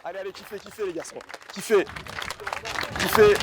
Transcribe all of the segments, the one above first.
Allez, allez, kiffez, kiffez les garçons. Kiffez. Kiffez.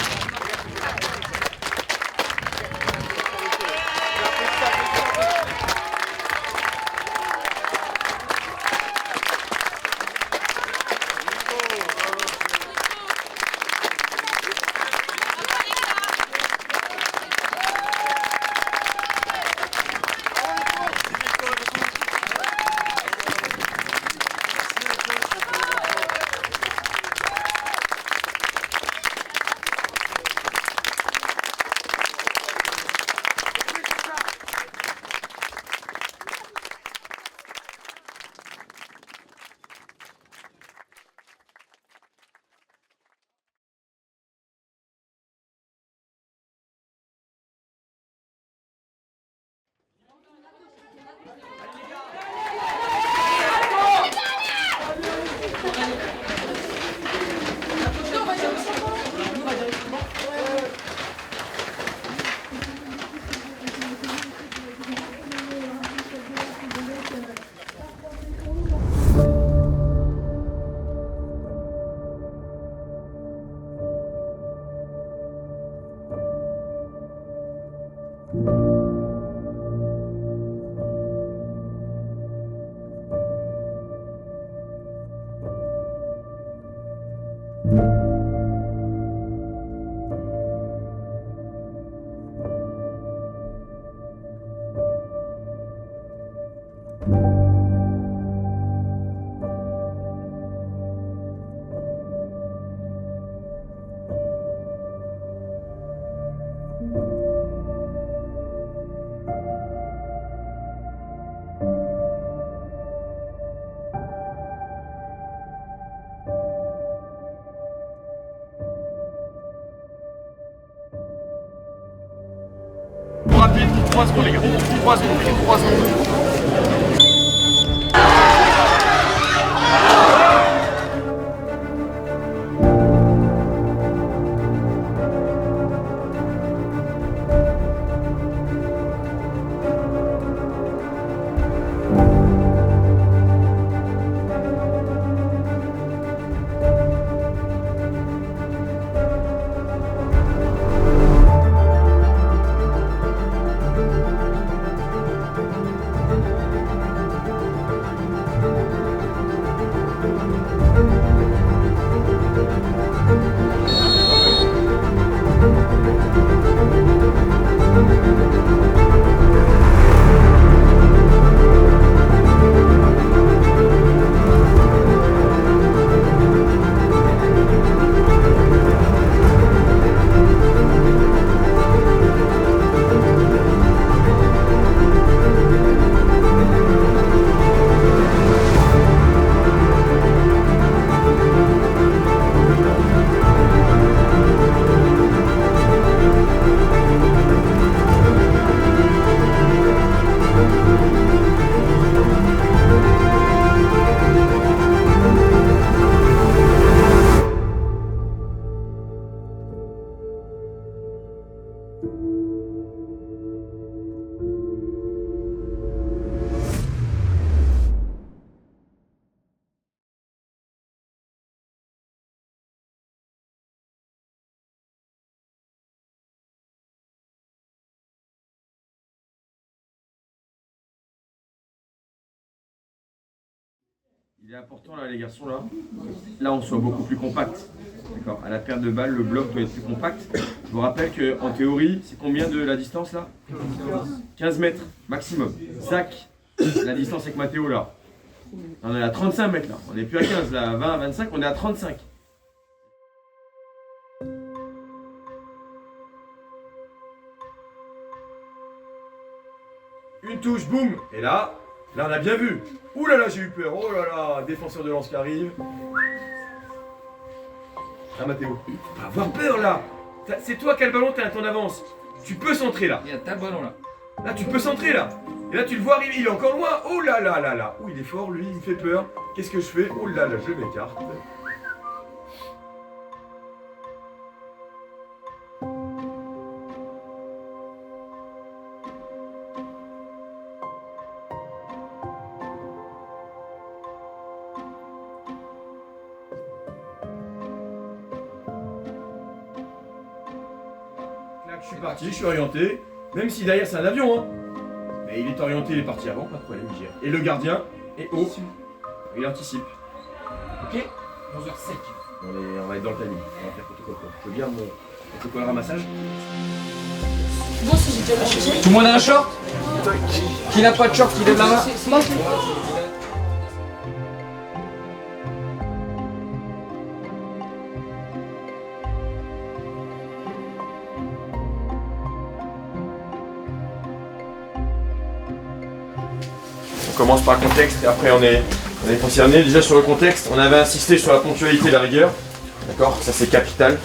Rapide, 3 secondes les gars, 3 secondes, 3 secondes. Il est important là les garçons là on soit beaucoup plus compact. D'accord. À la perte de balle, le bloc doit être plus compact. Je vous rappelle qu'en théorie, c'est combien de la distance là? 15 mètres maximum. Zach, la distance avec Mathéo là. On est à 35 mètres là. On n'est plus à 15 là, à 20, à 25, on est à 35. Une touche, boum. Et là on a bien vu. Ouh là là, j'ai eu peur. Oh là là, défenseur de lance qui arrive. Ah Mathéo, faut pas avoir peur là. C'est toi qui as le ballon, t'es à ton avance. Tu peux centrer là. Il y a ta ballon là. Là, tu peux centrer là. Et là, tu le vois arriver, il est encore loin. Oh là là là là. Oh, il est fort, lui, il me fait peur. Qu'est-ce que je fais? Oh là là, je m'écarte. suis parti, je suis orienté. Même si derrière c'est un avion, hein. Mais il est orienté, il est parti avant, pas de problème, il gère. Et le gardien est haut, il anticipe. Ok? 11h07. On va être dans le timing, on va faire protocole. Je veux bien mon protocole ramassage. Bon, si j'ai déjà mangé. Tout le monde a un short? Qui n'a pas de short, qui lève la main? Moi, On commence par le contexte et après on est concerné. Déjà sur le contexte, on avait insisté sur la ponctualité et la rigueur. D'accord? Ça c'est capital.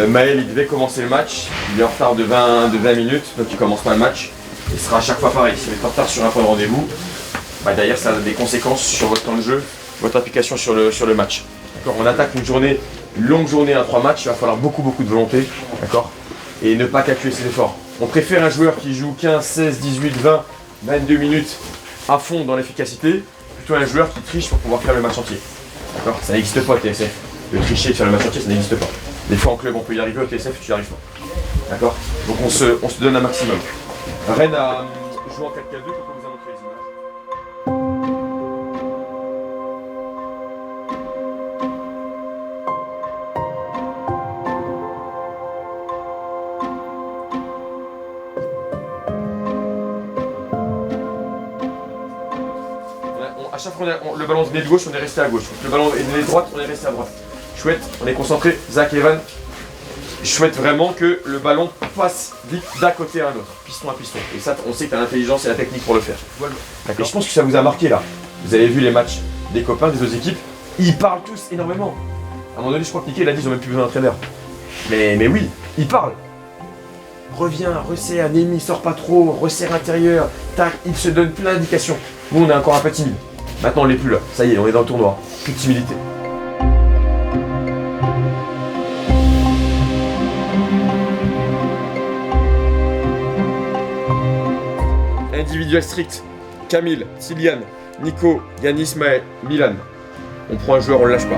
Maël il devait commencer le match, il est en retard de 20 minutes, donc il commence pas le match. Il sera à chaque fois pareil. Si vous êtes en retard sur un point de rendez-vous, bah derrière ça a des conséquences sur votre temps de jeu, votre application sur le match. D'accord? On attaque une longue journée à 3 matchs, il va falloir beaucoup de volonté, d'accord? Et ne pas calculer ses efforts. On préfère un joueur qui joue 15, 16, 18, 20, 22 minutes à fond dans l'efficacité, plutôt un joueur qui triche pour pouvoir faire le match entier. D'accord? Ça n'existe pas au TSF. De tricher et de faire le match entier, ça n'existe pas. Des fois en club on peut y arriver, au TSF tu n'y arrives pas. D'accord? Donc on se donne un maximum. Rennes a joué en 4-4-2, pourquoi vous a montré les images? À chaque fois le ballon venait de gauche, on est resté à gauche. Le ballon venait de droite, on est resté à droite. Chouette, on est concentré. Zach, Evan. Je souhaite vraiment que le ballon passe vite d'un côté à un autre, piston à piston. Et ça, on sait que tu as l'intelligence et la technique pour le faire. Et je pense que ça vous a marqué là. Vous avez vu les matchs des copains des autres équipes, ils parlent tous énormément. À un moment donné, je crois que Nicky il a dit ils ont même plus besoin d'entraîneur. Mais oui, ils parlent. Reviens, resserre, Némi, sort pas trop, resserre intérieur, tac, il se donne plein d'indications. Nous on est encore un peu timide. Maintenant on l'est plus là, ça y est, on est dans le tournoi. Plus de timidité. Individuel strict, Camille, Siliane, Nico, Yanis, Maël, Milan. On prend un joueur, on le lâche pas.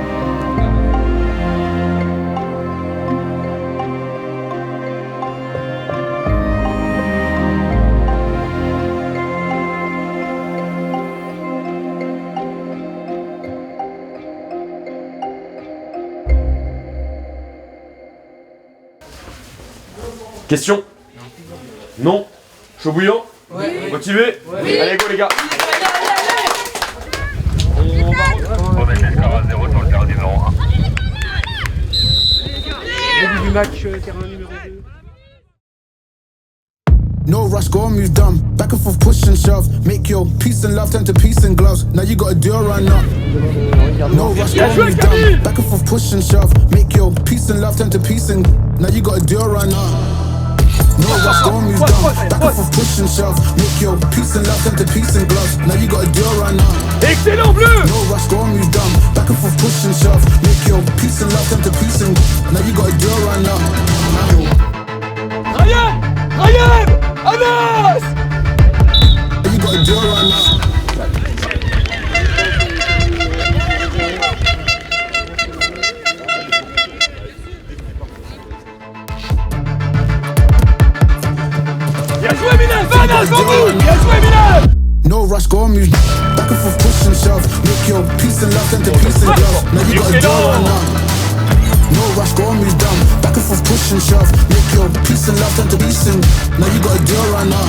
Question? Non? Chaud bouillant? Oui. Motivé? Oui. Allez go les gars! On met le score à 0 sur le terrain numéro 1. Début du match, terrain numéro 2. No rush, go on, move dumb. Back and forth, push and shove. Make your peace and love turn to peace and gloves. Now you gotta do a run up. No rush, go on, move dumb. Back and forth, push and shove. Make your peace and love turn to peace and now you gotta do a run up. No rush, go on, move dumb. Back and forth, push and shove. Make your peace and love turn to peace and gloves. Now you gotta do a run up. Excellent bleu! No rush, go on, move dumb. Back and forth, push and shove. Make your peace and love turn to peace and now you gotta do a run up. Ryan! Ryan! Anas! Now you gotta do a run up. Bien joué Milan! Anas, bravo! Bien joué Milan! No rush, go on, move back and forth, push and shove. Make your peace and love turn to peace and love. Now you gotta do it right now. No rush, go on, move down. Back and forth, push and shove. Make your peace and love turn to peace and now you gotta do it right now.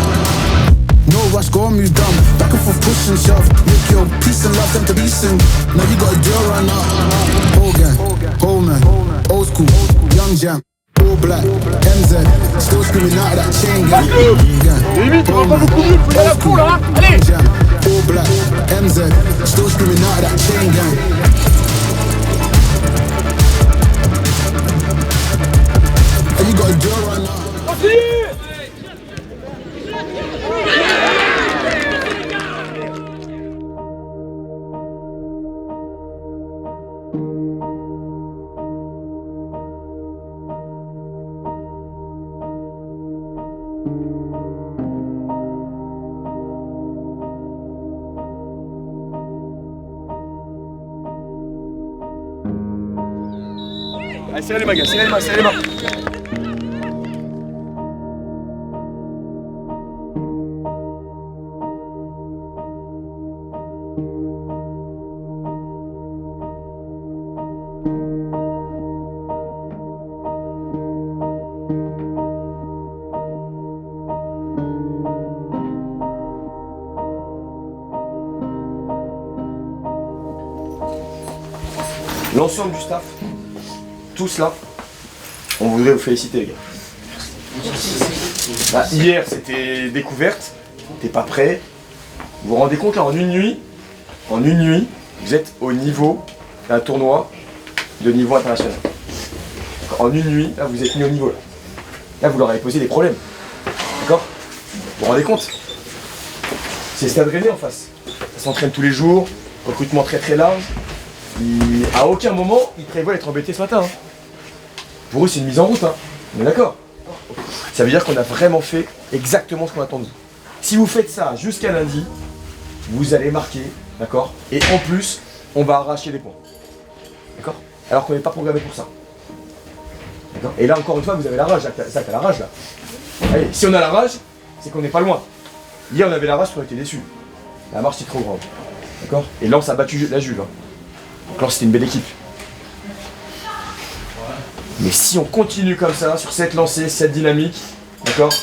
No rush, go on, move down. Back and forth, push and shove. Make your peace and love turn to peace and now you gotta do it right now. Hogan, Holman, old school, young jam. All black, MZ, still screaming out of that chain gang. Limite, on va pas beaucoup mieux, faut y aller à fond là, hein. Allez! All black, MZ, still screaming out of that chain gang. And you gotta do it right now. Continue! Allez, serrez les mains, gars, serrez les mains, serrez les mains. l'ensemble du staff, tous là, on voudrait vous féliciter les gars. Là, hier c'était découverte, t'es pas prêt. Vous vous rendez compte là en une nuit, vous êtes au niveau d'un tournoi de niveau international. En une nuit, là vous êtes mis au niveau là. Là vous leur avez posé des problèmes. D'accord? Vous vous rendez compte? C'est Stade Rennais en face. Ça s'entraîne tous les jours, recrutement très très large. À aucun moment, ils prévoient d'être embêtés ce matin. Hein. Pour eux, c'est une mise en route. Hein. On est d'accord? Ça veut dire qu'on a vraiment fait exactement ce qu'on attend de vous. Si vous faites ça jusqu'à lundi, vous allez marquer, d'accord? Et en plus, on va arracher des points. D'accord? Alors qu'on n'est pas programmé pour ça. D'accord? Et là, encore une fois, vous avez la rage. Ça, t'as la rage là. Allez, si on a la rage, c'est qu'on n'est pas loin. Hier, on avait la rage, on était déçus. La marche est trop grande. D'accord? Et Lens a battu la Juve. Hein. Donc Lens, c'était une belle équipe. Mais si on continue comme ça, sur cette lancée, cette dynamique, d'accord?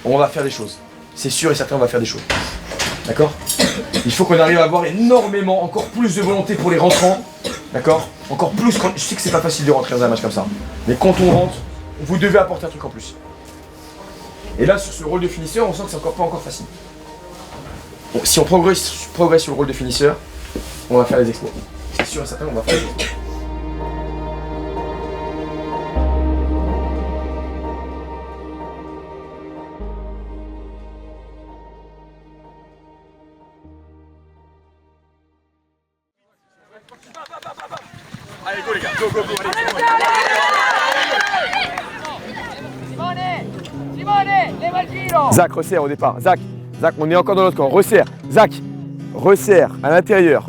On va faire des choses. C'est sûr et certain, on va faire des choses. D'accord? Il faut qu'on arrive à avoir énormément, encore plus de volonté pour les rentrants. D'accord? Encore plus, je sais que c'est pas facile de rentrer dans un match comme ça. Mais quand on rentre, vous devez apporter un truc en plus. Et là, sur ce rôle de finisseur, on sent que c'est pas encore facile. Bon, si on progresse sur le rôle de finisseur, on va faire les exploits. C'est sûr et certain, on va faire les exploits. Allez, go les gars, go, go, go, allez. Simone, leva il giro. Zach, resserre au départ. Zach, on est encore dans l'autre camp. Resserre. Zach, resserre à l'intérieur.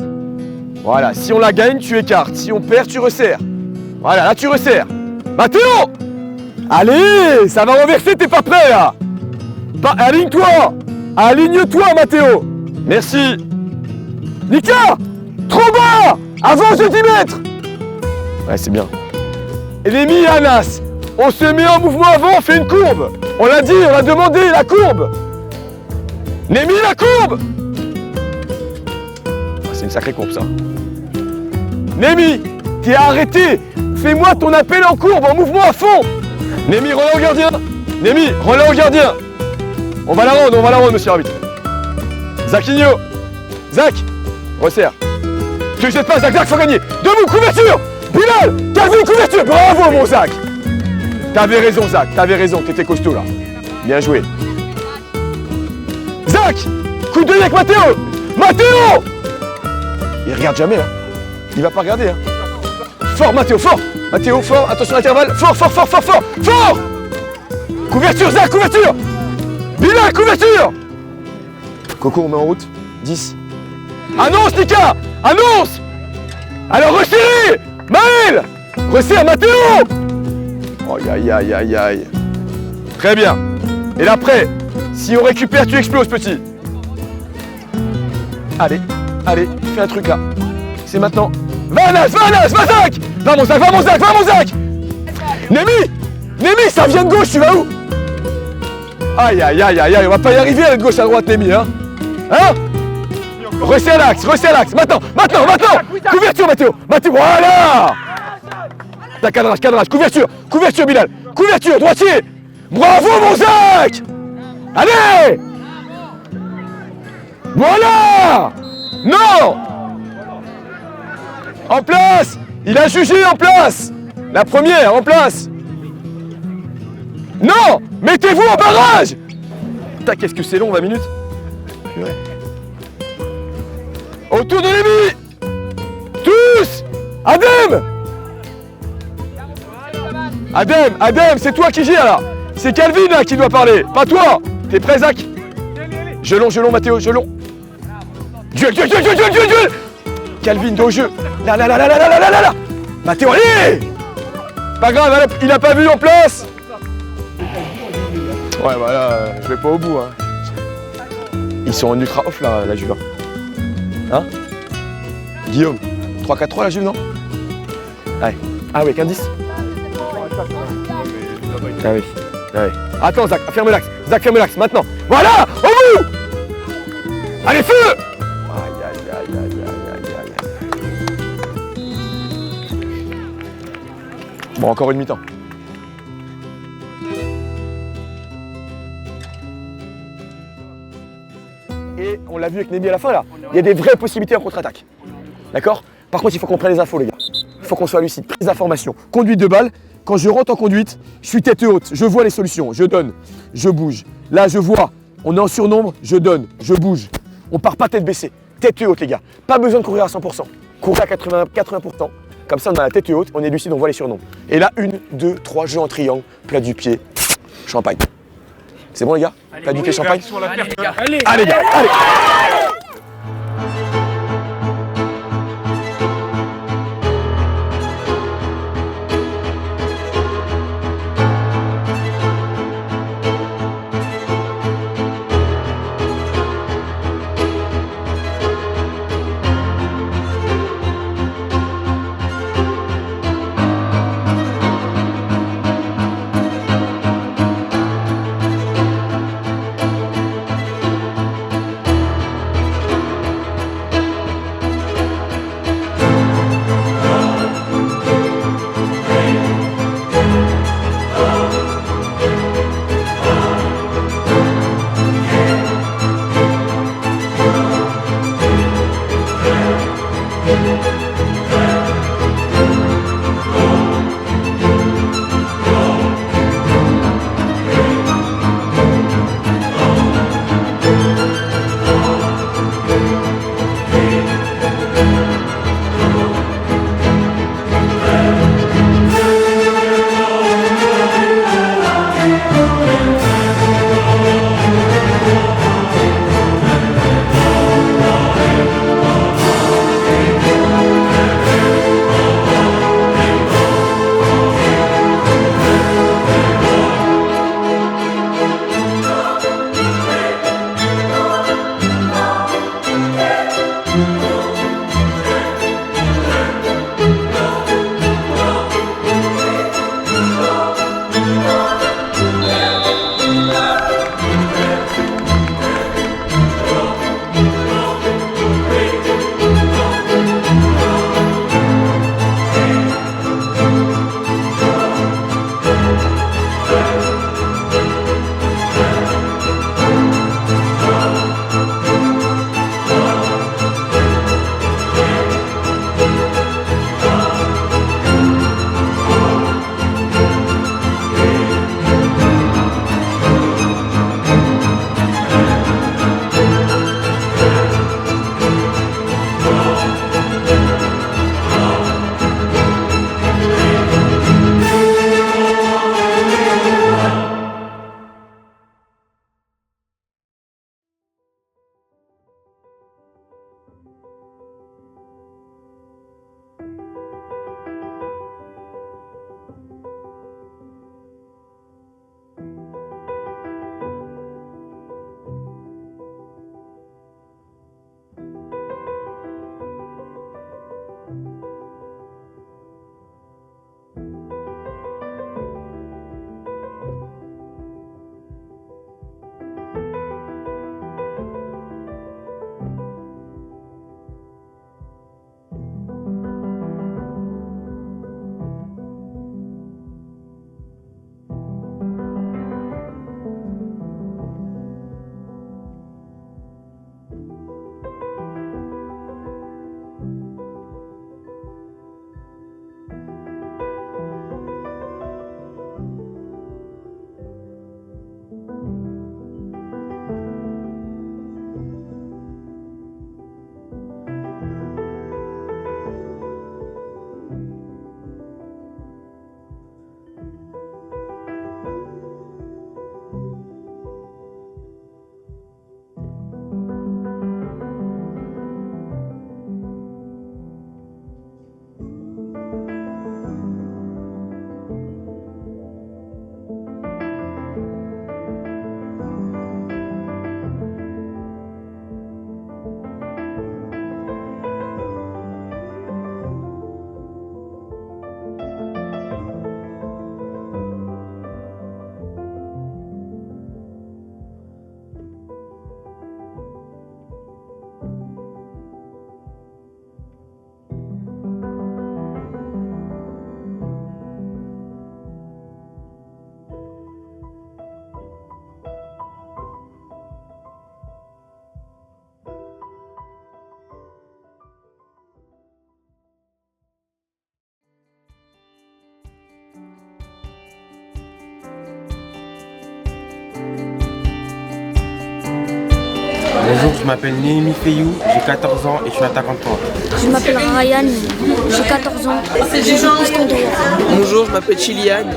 Voilà, si on la gagne, tu écartes. Si on perd, tu resserres. Voilà, là tu resserres. Matteo! Allez, ça va renverser, t'es pas prêt là. Aligne-toi. Aligne-toi, Matteo. Merci. Nika, trop bas. Avance de 10 mètres. Ouais, c'est bien. Rémi et Anas, on se met en mouvement avant, on fait une courbe. On l'a dit, on a demandé la courbe. Némi, la courbe. Ah, c'est une sacrée courbe, ça. Némi, t'es arrêté. Fais-moi ton appel en courbe, en mouvement à fond. Némi, relais au gardien. Némi, relais au gardien. On va la rendre, monsieur l'arbitre. Zachinho. Zach, resserre. Tu ne jettes pas, Zach, faut gagner. Debout, couverture. Bilal, Calvin, couverture. Bravo, mon Zach. T'avais raison, Zach, t'étais costaud là. Bien joué. Zach, coup d'œil avec Matteo. Matteo. Il regarde jamais, hein. Il va pas regarder, hein. Fort, Matteo, fort. Matteo, fort, attention à l'intervalle. Fort. Fort. Couverture, Zach, couverture. Bilal, couverture. Coco, on met en route. 10. Annonce, Nika. Annonce. Alors, resserrez. Maël. Resserre, Matteo. Oh, aïe. Très bien. Et là, après, si on récupère, tu exploses, petit. Allez, fais un truc là. C'est maintenant. Va, Zach. Va, mon Zach. Némi, ça vient de gauche, tu vas où? Aïe, on va pas y arriver à être gauche à droite, Némi, hein? Hein? Resserre l'axe. Maintenant. Couverture, Matteo, voilà! Ta cadrage, couverture, Bilal. Couverture, droitier. Bravo, mon Zach. Allez. Voilà. Non. En place. Il a jugé en place. La première, en place. Non. Mettez-vous en barrage. Putain, qu'est-ce que c'est long, 20 minutes. Purée. Autour de Lévi. Tous. Adem, c'est toi qui gères là. C'est Calvin là qui doit parler, pas toi. T'es prêt, Zach? Gelon, Matteo, gelon. Duel. Calvin, dos au jeu. Là. Matteo, allez. Pas grave, il a pas vu en place. Ouais, voilà, je vais pas au bout. Hein. Ils sont en ultra off là, la Juve. Hein? Guillaume, 3-4-3 la Juve, non? Allez. Ah oui, qu'un 10. Ah oui. Attends, Zach, ferme l'axe, maintenant. Voilà, au bout. Allez, feu. Aïe. Bon, encore une mi-temps. Et on l'a vu avec Némi à la fin là, il y a des vraies possibilités en contre-attaque. D'accord? Par contre, il faut qu'on prenne les infos, les gars. Il faut qu'on soit lucide. Prise d'information. Conduite de balle. Quand je rentre en conduite, je suis tête haute. Je vois les solutions. Je donne. Je bouge. Là, je vois. On est en surnombre. Je donne. Je bouge. On part pas tête baissée. Tête haute, les gars. Pas besoin de courir à 100%. Courir à 80%. Comme ça, on a la tête haute. On est lucide. On voit les surnombres. Et là, 1, 2, 3 jeux en triangle. Plat du pied. Champagne. C'est bon, les gars? Plat du pied, champagne. Allez, les gars. Allez, gars. Allez. je m'appelle Néhémie Feyou, j'ai 14 ans et je suis attaquant de pointe. Je m'appelle Ryan, j'ai 14 ans, je joue piston droit. Bonjour, je m'appelle Chiliane,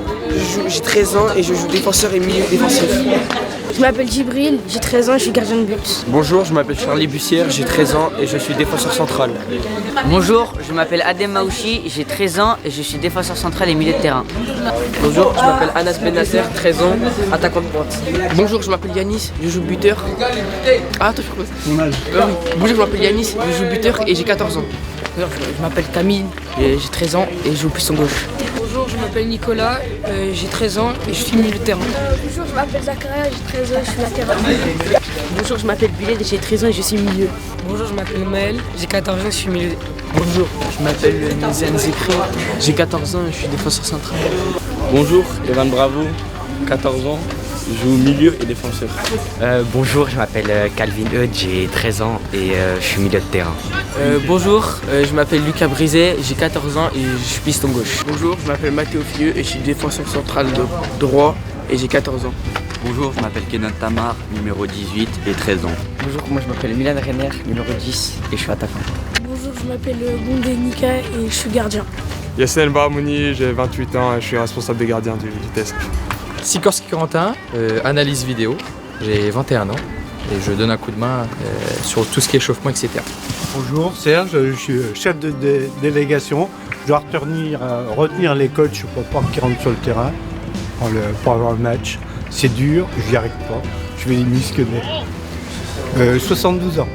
j'ai 13 ans et je joue défenseur et milieu défensif. Je m'appelle Djibril, j'ai 13 ans et je suis gardien de but. Bonjour, je m'appelle Charlie Bussière, j'ai 13 ans et je suis défenseur central. Bonjour, je m'appelle Adem Maouchi, j'ai 13 ans et je suis défenseur central et milieu de terrain. Bonjour, je m'appelle Anas Benasser, 13 ans, attaquant de pointe. Bonjour, je m'appelle Yanis, je joue buteur. Ah, attends, je crois. Mon âge. Bonjour, je m'appelle Yanis, je joue buteur et j'ai 14 ans. Je m'appelle Camille, j'ai 13 ans et je joue piston gauche. Bonjour, je m'appelle Nicolas, j'ai 13 ans et je suis milieu de terrain. Bonjour, je m'appelle Zakaria, j'ai 13 ans et je suis latéral. Bonjour, je m'appelle Bilal, j'ai 13 ans et je suis milieu. Bonjour, je m'appelle Maël, j'ai 14 ans et je suis milieu. Bonjour, je m'appelle Nizan Zekri, j'ai 14 ans et je suis défenseur central. Bonjour, Evan Bravo, 14 ans, je joue milieu et défenseur. Bonjour, je m'appelle Calvin Eudes, j'ai 13 ans et je suis milieu de terrain. Bonjour, je m'appelle Lucas Brizet, j'ai 14 ans et je suis piston gauche. Bonjour, je m'appelle Mathéo Fieux et je suis défenseur central de droit et j'ai 14 ans. Bonjour, je m'appelle Kenan Tamar, numéro 18 et 13 ans. Bonjour, moi je m'appelle Milan Renner, numéro 10 et je suis attaquant. Bonjour, je m'appelle Bondé Nika et je suis gardien. Yassine Bahamouni, j'ai 28 ans et je suis responsable des gardiens du test. Sikorski Corentin, analyse vidéo, j'ai 21 ans et je donne un coup de main sur tout ce qui est échauffement, etc. Bonjour, Serge, je suis chef de délégation. Je dois retenir les coachs pour pas qu'ils rentrent sur le terrain pour avoir le match. C'est dur, je n'y arrive pas, je vais les muscler. 72 ans.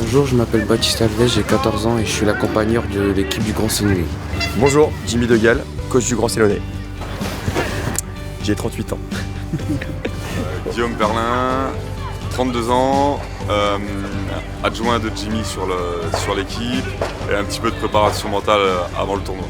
Bonjour, je m'appelle Baptiste Alves, j'ai 14 ans et je suis l'accompagneur de l'équipe du Grand Sénégal. Bonjour, Jimmy Degal, coach du Grand Sénégal. J'ai 38 ans. Guillaume Berlin, 32 ans, adjoint de Jimmy sur l'équipe et un petit peu de préparation mentale avant le tournoi.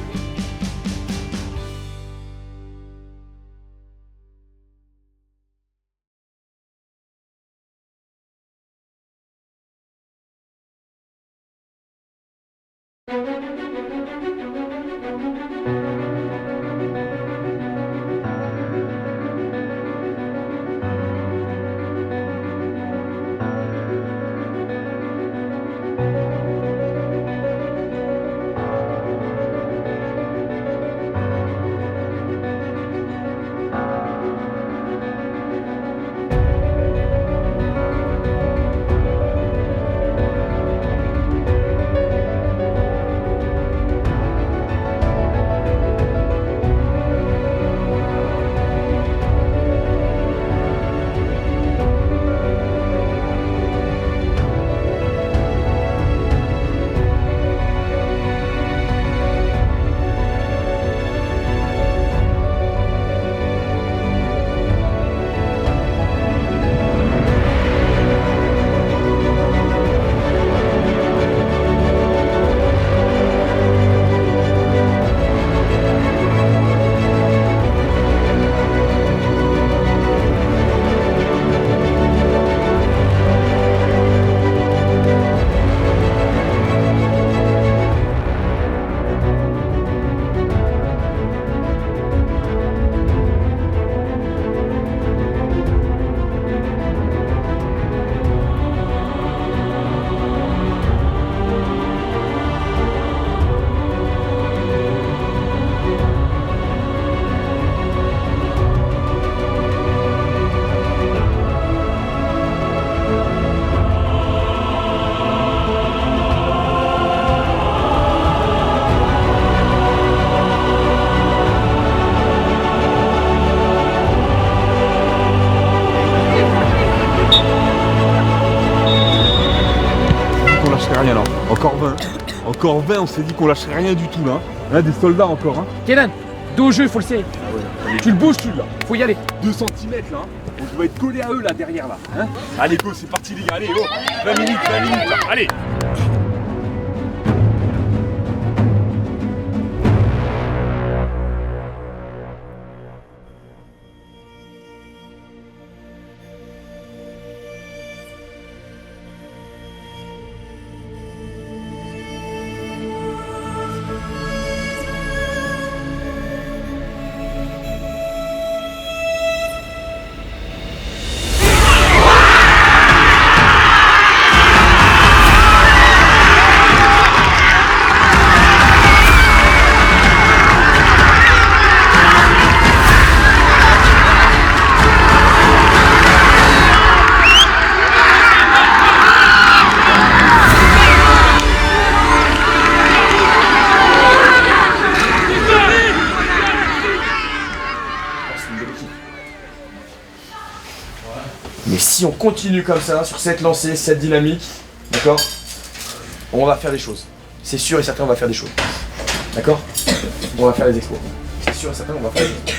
Rien là. Encore 20. Encore 20, on s'est dit qu'on lâcherait rien du tout là. Là, des soldats encore. Hein. Kenan, dos au jeu, il faut le serrer. Tu le bouges, tu là. Faut y aller. 2 cm là. On doit être collé à eux là derrière là. Hein. Allez go, c'est parti les gars. Allez, oh. 20 minutes là. Allez. si on continue comme ça, sur cette lancée, cette dynamique, d'accord, on va faire des choses. C'est sûr et certain, on va faire des choses. D'accord? On va faire les expos. C'est sûr et certain, on va faire des expos.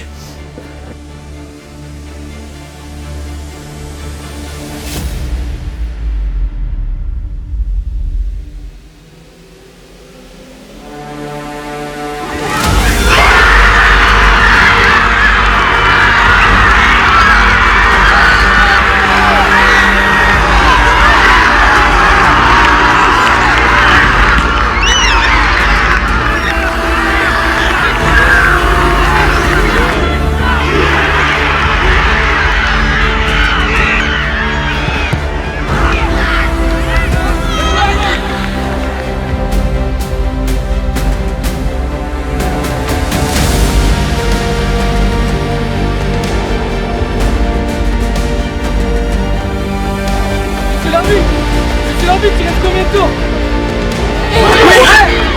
Tu l'arbitre, il reste combien de tours?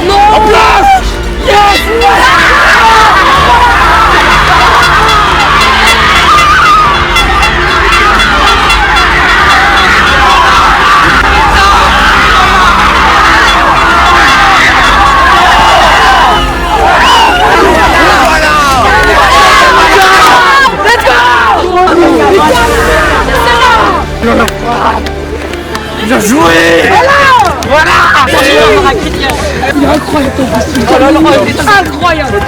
Non! En place! Bien joué! Voilà! Il est incroyable ton passing! Oh là là, il est incroyable!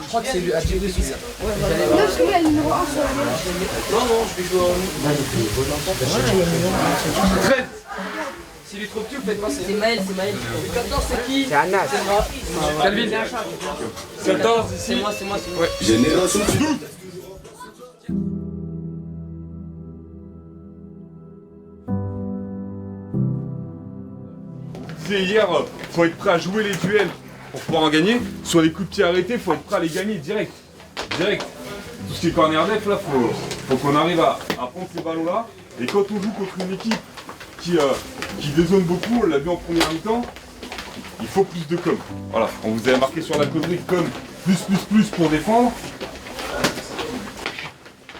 Je crois que c'est lui à tirer celui-là. Celui-là, le numéro 1 sur la Non, je vais jouer en 13. S'il est trop petit, vous faites passer. C'est Maël. Le 14, c'est qui? C'est Anas. C'est moi. Calvin. 14 ici. C'est moi. Ouais. Génération Doute. Hier, faut être prêt à jouer les duels pour pouvoir en gagner. Sur les coups de pied arrêtés, faut être prêt à les gagner direct. Tout ce qui est corner def, là, faut qu'on arrive à prendre ces ballons-là. Et quand on joue contre une équipe qui dézone beaucoup, on l'a vu en première mi-temps, il faut plus de com. Voilà, on vous avait marqué sur la causerie com plus pour défendre.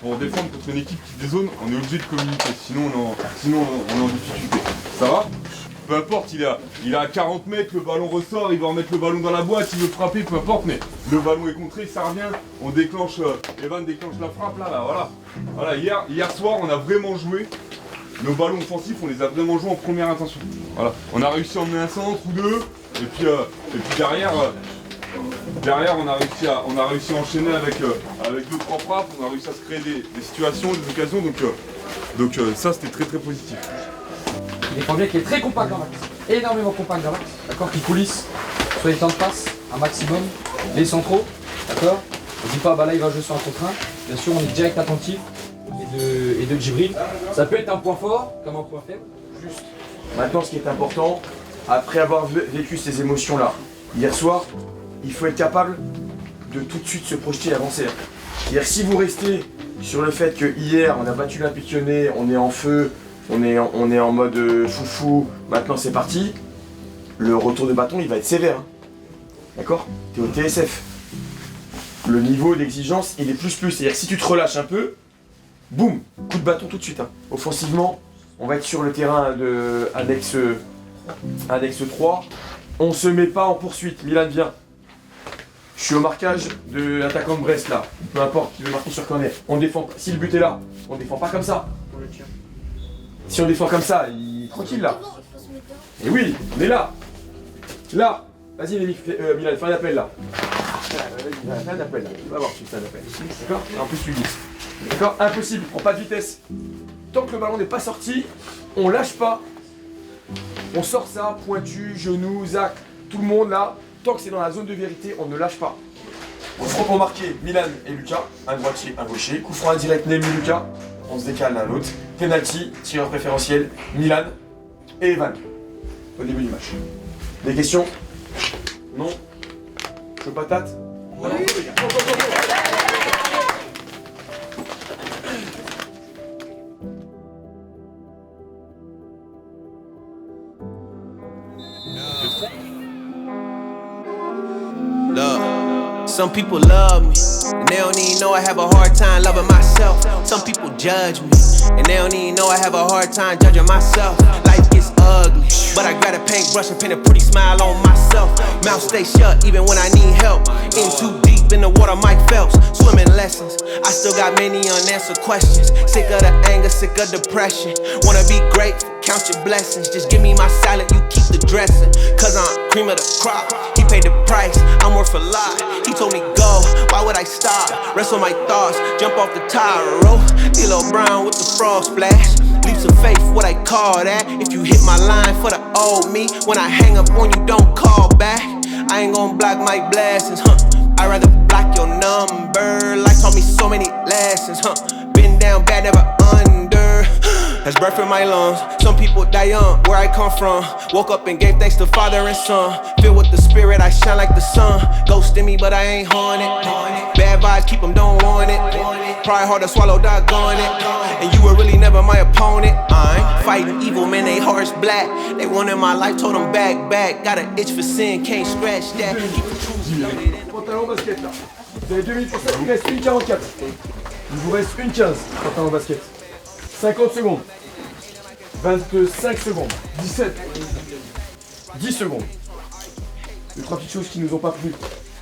Pour défendre contre une équipe qui dézone, on est obligé de communiquer, sinon on est en difficulté. Ça va? Peu importe, il a à 40 mètres, le ballon ressort, il va remettre le ballon dans la boîte, il veut frapper, peu importe, mais le ballon est contré, ça revient, on déclenche, Evan déclenche la frappe là, voilà. Voilà, hier soir, on a vraiment joué, nos ballons offensifs, on les a vraiment joués en première intention. Voilà, on a réussi à emmener un centre ou deux, et puis derrière, on a réussi à enchaîner avec 2-3 frappes, on a réussi à se créer des situations, des occasions, donc ça c'était très très positif. Il est bien qui est très compact dans l'axe, énormément compact dans l'axe, d'accord, qui coulisse sur les temps de passe, un maximum, les centraux, d'accord. On dit pas bah là il va jouer sur un contre 1, bien sûr on est direct attentif et de Djibril. Ça peut être un point fort comme un point faible, juste. Maintenant ce qui est important, après avoir vécu ces émotions-là, hier soir, il faut être capable de tout de suite se projeter et avancer. C'est-à-dire si vous restez sur le fait que hier on a battu l'Olympique Lyonnais, on est en feu, on est en mode foufou, maintenant c'est parti, le retour de bâton il va être sévère. D'accord? T'es au TSF. Le niveau d'exigence, il est plus. C'est-à-dire que si tu te relâches un peu, boum, coup de bâton tout de suite. Hein. Offensivement, on va être sur le terrain de annexe 3. On se met pas en poursuite. Milan, viens. Je suis au marquage de l'attaquant de Brest là. Peu importe, qui veut marquer sur corner. On défend pas. Si le but est là, on défend pas comme ça. Si on défend comme ça, il est tranquille là. Et oui, on est là. Là. Vas-y Milan, fais un appel là. Fais un appel là. Tu vas voir si tu fais un appel. D'accord? En plus tu glisses. D'accord? Impossible, prends pas de vitesse. Tant que le ballon n'est pas sorti, on lâche pas. On sort ça, pointu, genou, Zach, tout le monde là. Tant que c'est dans la zone de vérité, on ne lâche pas. Coup franc pour marquer Milan et Lucas. Un droitier, un gaucher. Coup franc indirect Nemi Lucas. On se décale l'un l'autre. Penalty, tireur préférentiel, Milan et Evan. Au début du match. Des questions? Non? Chaud patate? Oui. Some people love me, and they don't even know I have a hard time loving myself. Some people judge me, and they don't even know I have a hard time judging myself. Life gets ugly, but I got a paintbrush and paint a pretty smile on myself. Mouth stay shut even when I need help. In too deep in the water, Mike Phelps. Swimming lessons, I still got many unanswered questions. Sick of the anger, sick of depression. Wanna be grateful, count your blessings. Just give me my salad, you keep the dressing. Cause I'm cream of the crop. He paid the price, I'm worth a lot. He told me go, why would I stop? Rest on my thoughts, jump off the tire rope. D'Lo Brown with the frog splash. Leaps of faith, what I call that. If you hit my line for the old me, when I hang up on you, don't call back. I ain't gon' block my blessings, I'd rather block your number. Life taught me so many lessons, Been down bad, never under. That's breath in my lungs. Some people die young, where I come from. Woke up and gave thanks to Father and Son. Filled with the Spirit, I shine like the sun. Ghost in me, but I ain't haunted. Bad vibes, keep them, don't want it. Pride hard to swallow, doggone it. And you were really never my opponent. I'm fighting evil, man, they hearts black. They wanted my life, told them back. Got an itch for sin, can't scratch that. Keep the truth loaded. Pantalon basket là. Vous avez 2 minutes pour ça, il reste une 44. Il vous reste une 15, pantalon basket. 50 secondes. 25 secondes. 17. 10 secondes. Les 3 petites choses qui nous ont pas plu.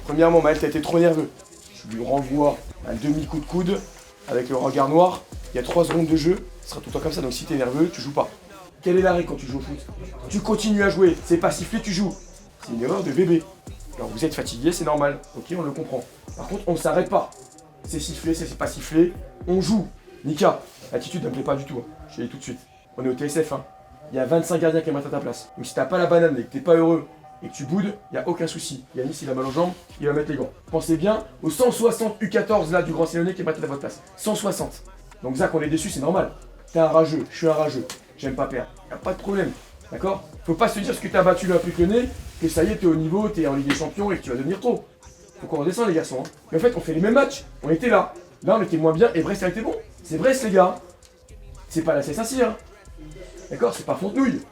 Premièrement, Maël, t'as été trop nerveux. Je lui renvoie un demi-coup de coude avec le regard noir. Il y a 3 secondes de jeu, ce sera tout le temps comme ça, donc si t'es nerveux, tu joues pas. Quel est l'arrêt quand tu joues au foot? Tu continues à jouer, c'est pas sifflé, tu joues. C'est une erreur de bébé. Alors vous êtes fatigué, c'est normal, ok, on le comprend. Par contre, on s'arrête pas. C'est sifflé, c'est pas sifflé, on joue. Nika, l'attitude ne me plaît pas du tout, hein. Je te dis tout de suite. On est au TSF, hein. Il y a 25 gardiens qui mettent à ta place. Donc si t'as pas la banane et que t'es pas heureux et que tu boudes, il n'y a aucun souci. Yanis, il a mal aux jambes, il va mettre les gants. Pensez bien aux 160 U14 là du Grand Séléonais qui mettent à votre place. 160. Donc Zach, on est déçu, c'est normal. T'es un rageux, je suis un rageux. J'aime pas perdre. Y'a pas de problème. D'accord? Faut pas se dire ce que t'as battu l'Olympique Lyonnais, que ça y est, t'es au niveau, t'es en Ligue des Champions et que tu vas devenir trop. Faut qu'on redescende les garçons. Hein. Mais en fait, on fait les mêmes matchs. On était là. Là, on était moins bien et Brest a été bon. C'est Brest, les gars. C'est pas la Saint-Cyr. Hein. D'accord? C'est pas Fontenouille.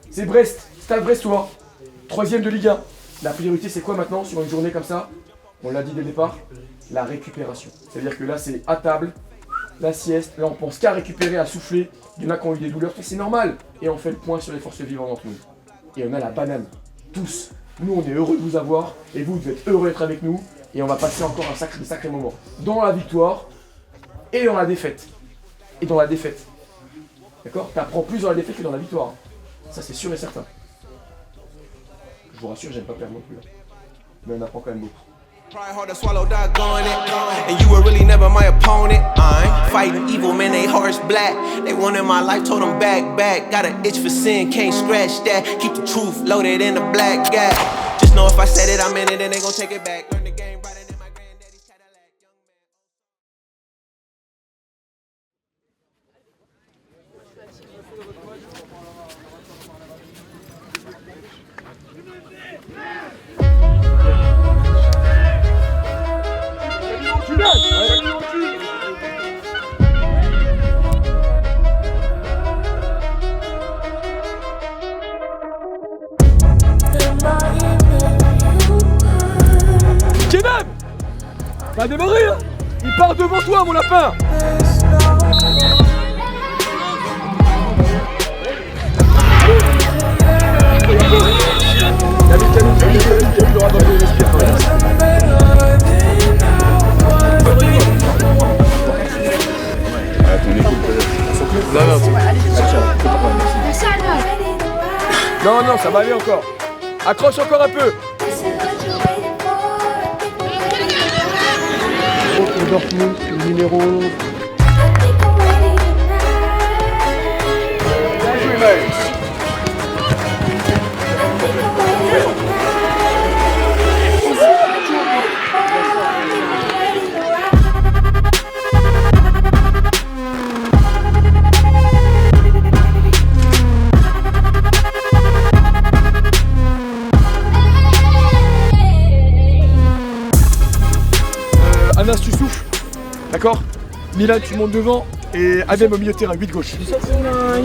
C'est Brest. Stade Brestois. 3ème de Ligue 1. La priorité, c'est quoi maintenant sur une journée comme ça? On l'a dit dès le départ. La récupération. C'est-à-dire que là, c'est à table. La sieste, là on pense qu'à récupérer, à souffler. Il y en a qui ont eu des douleurs, c'est normal. Et on fait le point sur les forces vivantes entre nous. Et on a la banane. Tous. Nous on est heureux de vous avoir. Et vous devez être heureux d'être avec nous. Et on va passer encore des sacrés moments. Dans la victoire et dans la défaite. Et dans la défaite. D'accord? T'apprends plus dans la défaite que dans la victoire. Ça c'est sûr et certain. Je vous rassure, j'aime pas perdre non plus. Mais on apprend quand même beaucoup. Try hard to swallow, doggone it. And you were really never my opponent. I'm fighting evil, man, they hearts black. They wanted my life, told them back. Got an itch for sin, can't scratch that. Keep the truth loaded in the black gap. Just know if I said it, I meant it, and they gon' take it back. Learn the game right in my granddaddy's Cadillac, young Ça a démarré hein. Il part devant toi mon lapin. Non, ça va aller encore. Accroche encore un peu. Dortmund, numéro 11. Bien joué, Maël. Anas, tu souffles, d'accord? Milan, tu montes devant et Adem au milieu de terrain, 8 gauche.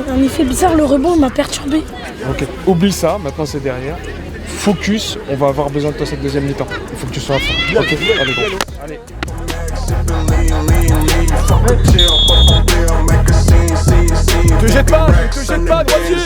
Un effet bizarre, le rebond m'a perturbé. Ok, oublie ça, maintenant c'est derrière. Focus, on va avoir besoin de toi cette deuxième mi-temps. Il faut que tu sois à fond. Ok, allez, go. Allez. Te jette pas, droitier.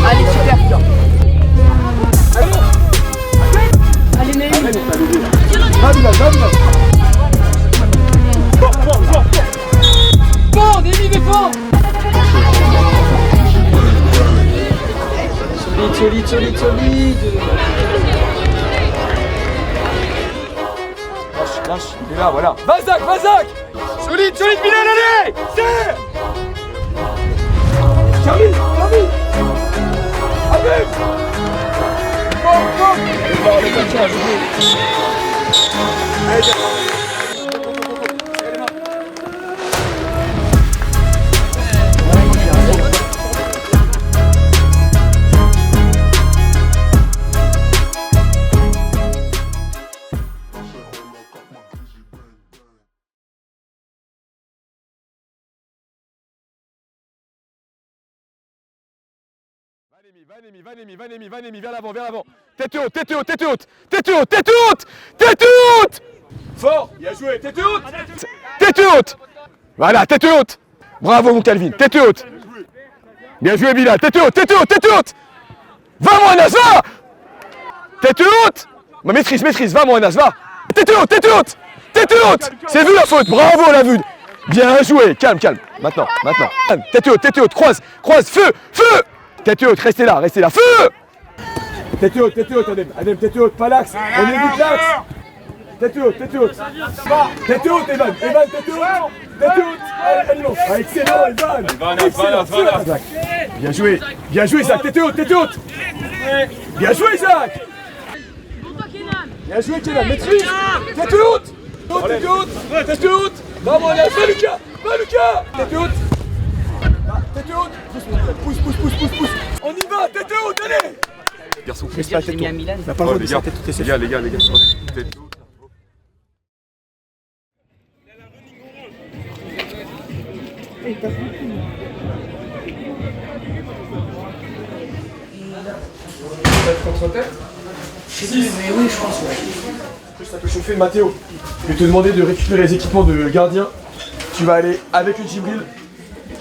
Allez, super. Allez, Némi. Bon, Némi, défend. Solide. Lâche, il est là, voilà. Va Zach. Solide, Milan, allez. C'est Charlie. Allez. Va Némi, vers l'avant. Tête haute. Fort, bien joué, tête haute. Voilà, tête haute. Bravo mon Calvin, tête haute. Bien joué Bilal, tête haute. Va mon Anas, va. Tête haute. Maîtrise, va mon Anas, va. Tête haute. C'est vu la faute, bravo la vue. Bien joué, calme. Maintenant. Tête haute, croise, feu. Tête haute, restez là, feu. Tête haute, Adem, tête haute, pas l'axe, on évite l'axe. Tête haute. Tête haute, Evan, tête haute. Allez, excellent, Evan. Bien joué, Zach, tête haute. Bien joué, Zach. Bien joué, Kenan, maîtrise. Tête haute. Vamos, va Lucas. Tête haute. Pousse. On y va, tête haute, allez. Garçon, C'est bien, j'ai mis à Milan. T'as pas le droit de sortir toutes les les gars. Tête haute. Contre-tête. Oui, je pense. Plus ça peut chauffer, Mathéo. Je vais te demander de récupérer les équipements de gardien. Tu vas aller avec le Djibril.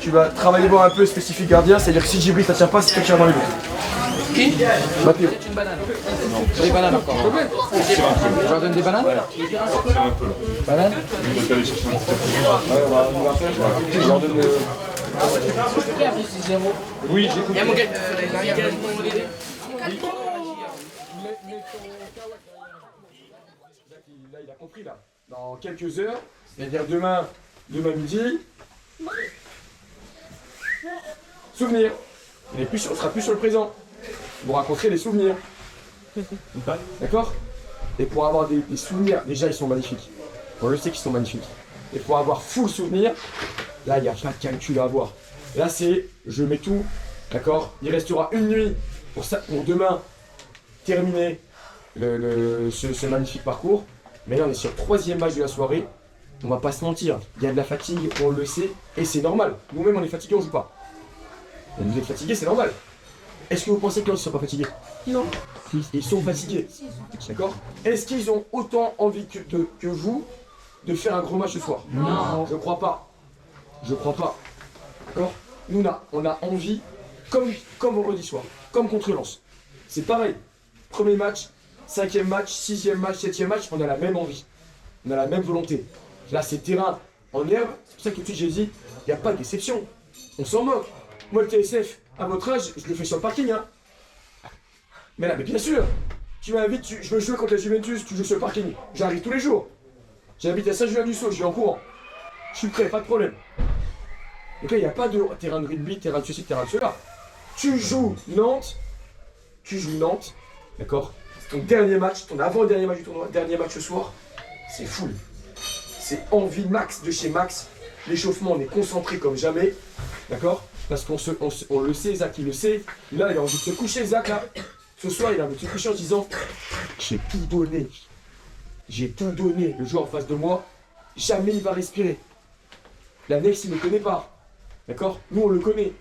Tu vas travailler voir un peu spécifique gardien, c'est-à-dire que si Djibril ça tient pas, c'est toi qui tire dans les buts. Qui? Mathéo. Une banane. Non. Des bananes encore. Je leur donne des bananes? Banane? Je vais aller chercher un petit. Je leur donne le... Oui, j'ai compris. Il y a mon gars. Là, il a compris là. Dans quelques heures, c'est-à-dire demain midi. Souvenir. On sera plus sur le présent. Vous raconterez les souvenirs. D'accord? Et pour avoir des souvenirs, déjà ils sont magnifiques. On le sait qu'ils sont magnifiques. Et pour avoir full souvenir, Là, il n'y a pas de calcul à avoir. Là, c'est je mets tout, d'accord? Il restera une nuit pour demain terminer ce magnifique parcours. Mais là, on est sur le 3e match de la soirée. On va pas se mentir, il y a de la fatigue, on le sait, et c'est normal. Nous-mêmes, on est fatigués, on joue pas. Et vous êtes fatigués, c'est normal. Est-ce que vous pensez que les autres ne sont pas fatigués? Non. Ils sont fatigués. D'accord? Est-ce qu'ils ont autant envie que vous de faire un gros match ce soir? Non. Je crois pas. Je crois pas. D'accord? Nous, on a envie, comme vendredi soir, comme contre Lens. C'est pareil. Premier match, 5e match, 6e match, 7e match, on a la même envie. On a la même volonté. Là, c'est terrain en herbe. C'est pour ça que tout de suite, j'ai dit, il n'y a pas de déception. On s'en moque. Moi, le TSF, à votre âge, je le fais sur le parking. Hein. Mais là, mais bien sûr, tu m'invites, je veux jouer contre la Juventus, tu joues sur le parking. J'arrive tous les jours. J'habite à Saint-Julien-du-Sault, je suis en courant. Je suis prêt, pas de problème. Donc là, il n'y a pas de terrain de rugby, terrain de ceci, terrain de cela. Tu joues Nantes, d'accord? Ton dernier match, ton avant-dernier match du tournoi, dernier match ce soir, c'est full. C'est envie max de chez max. L'échauffement, on est concentré comme jamais, d'accord? Parce qu'on le sait, Zach il le sait. Là, il a envie de se coucher, Zach, là. Ce soir, il a envie de se coucher en se disant j'ai tout donné. J'ai tout donné. Le joueur en face de moi, jamais il va respirer. L'annexe, il ne le connaît pas. D'accord? Nous, on le connaît.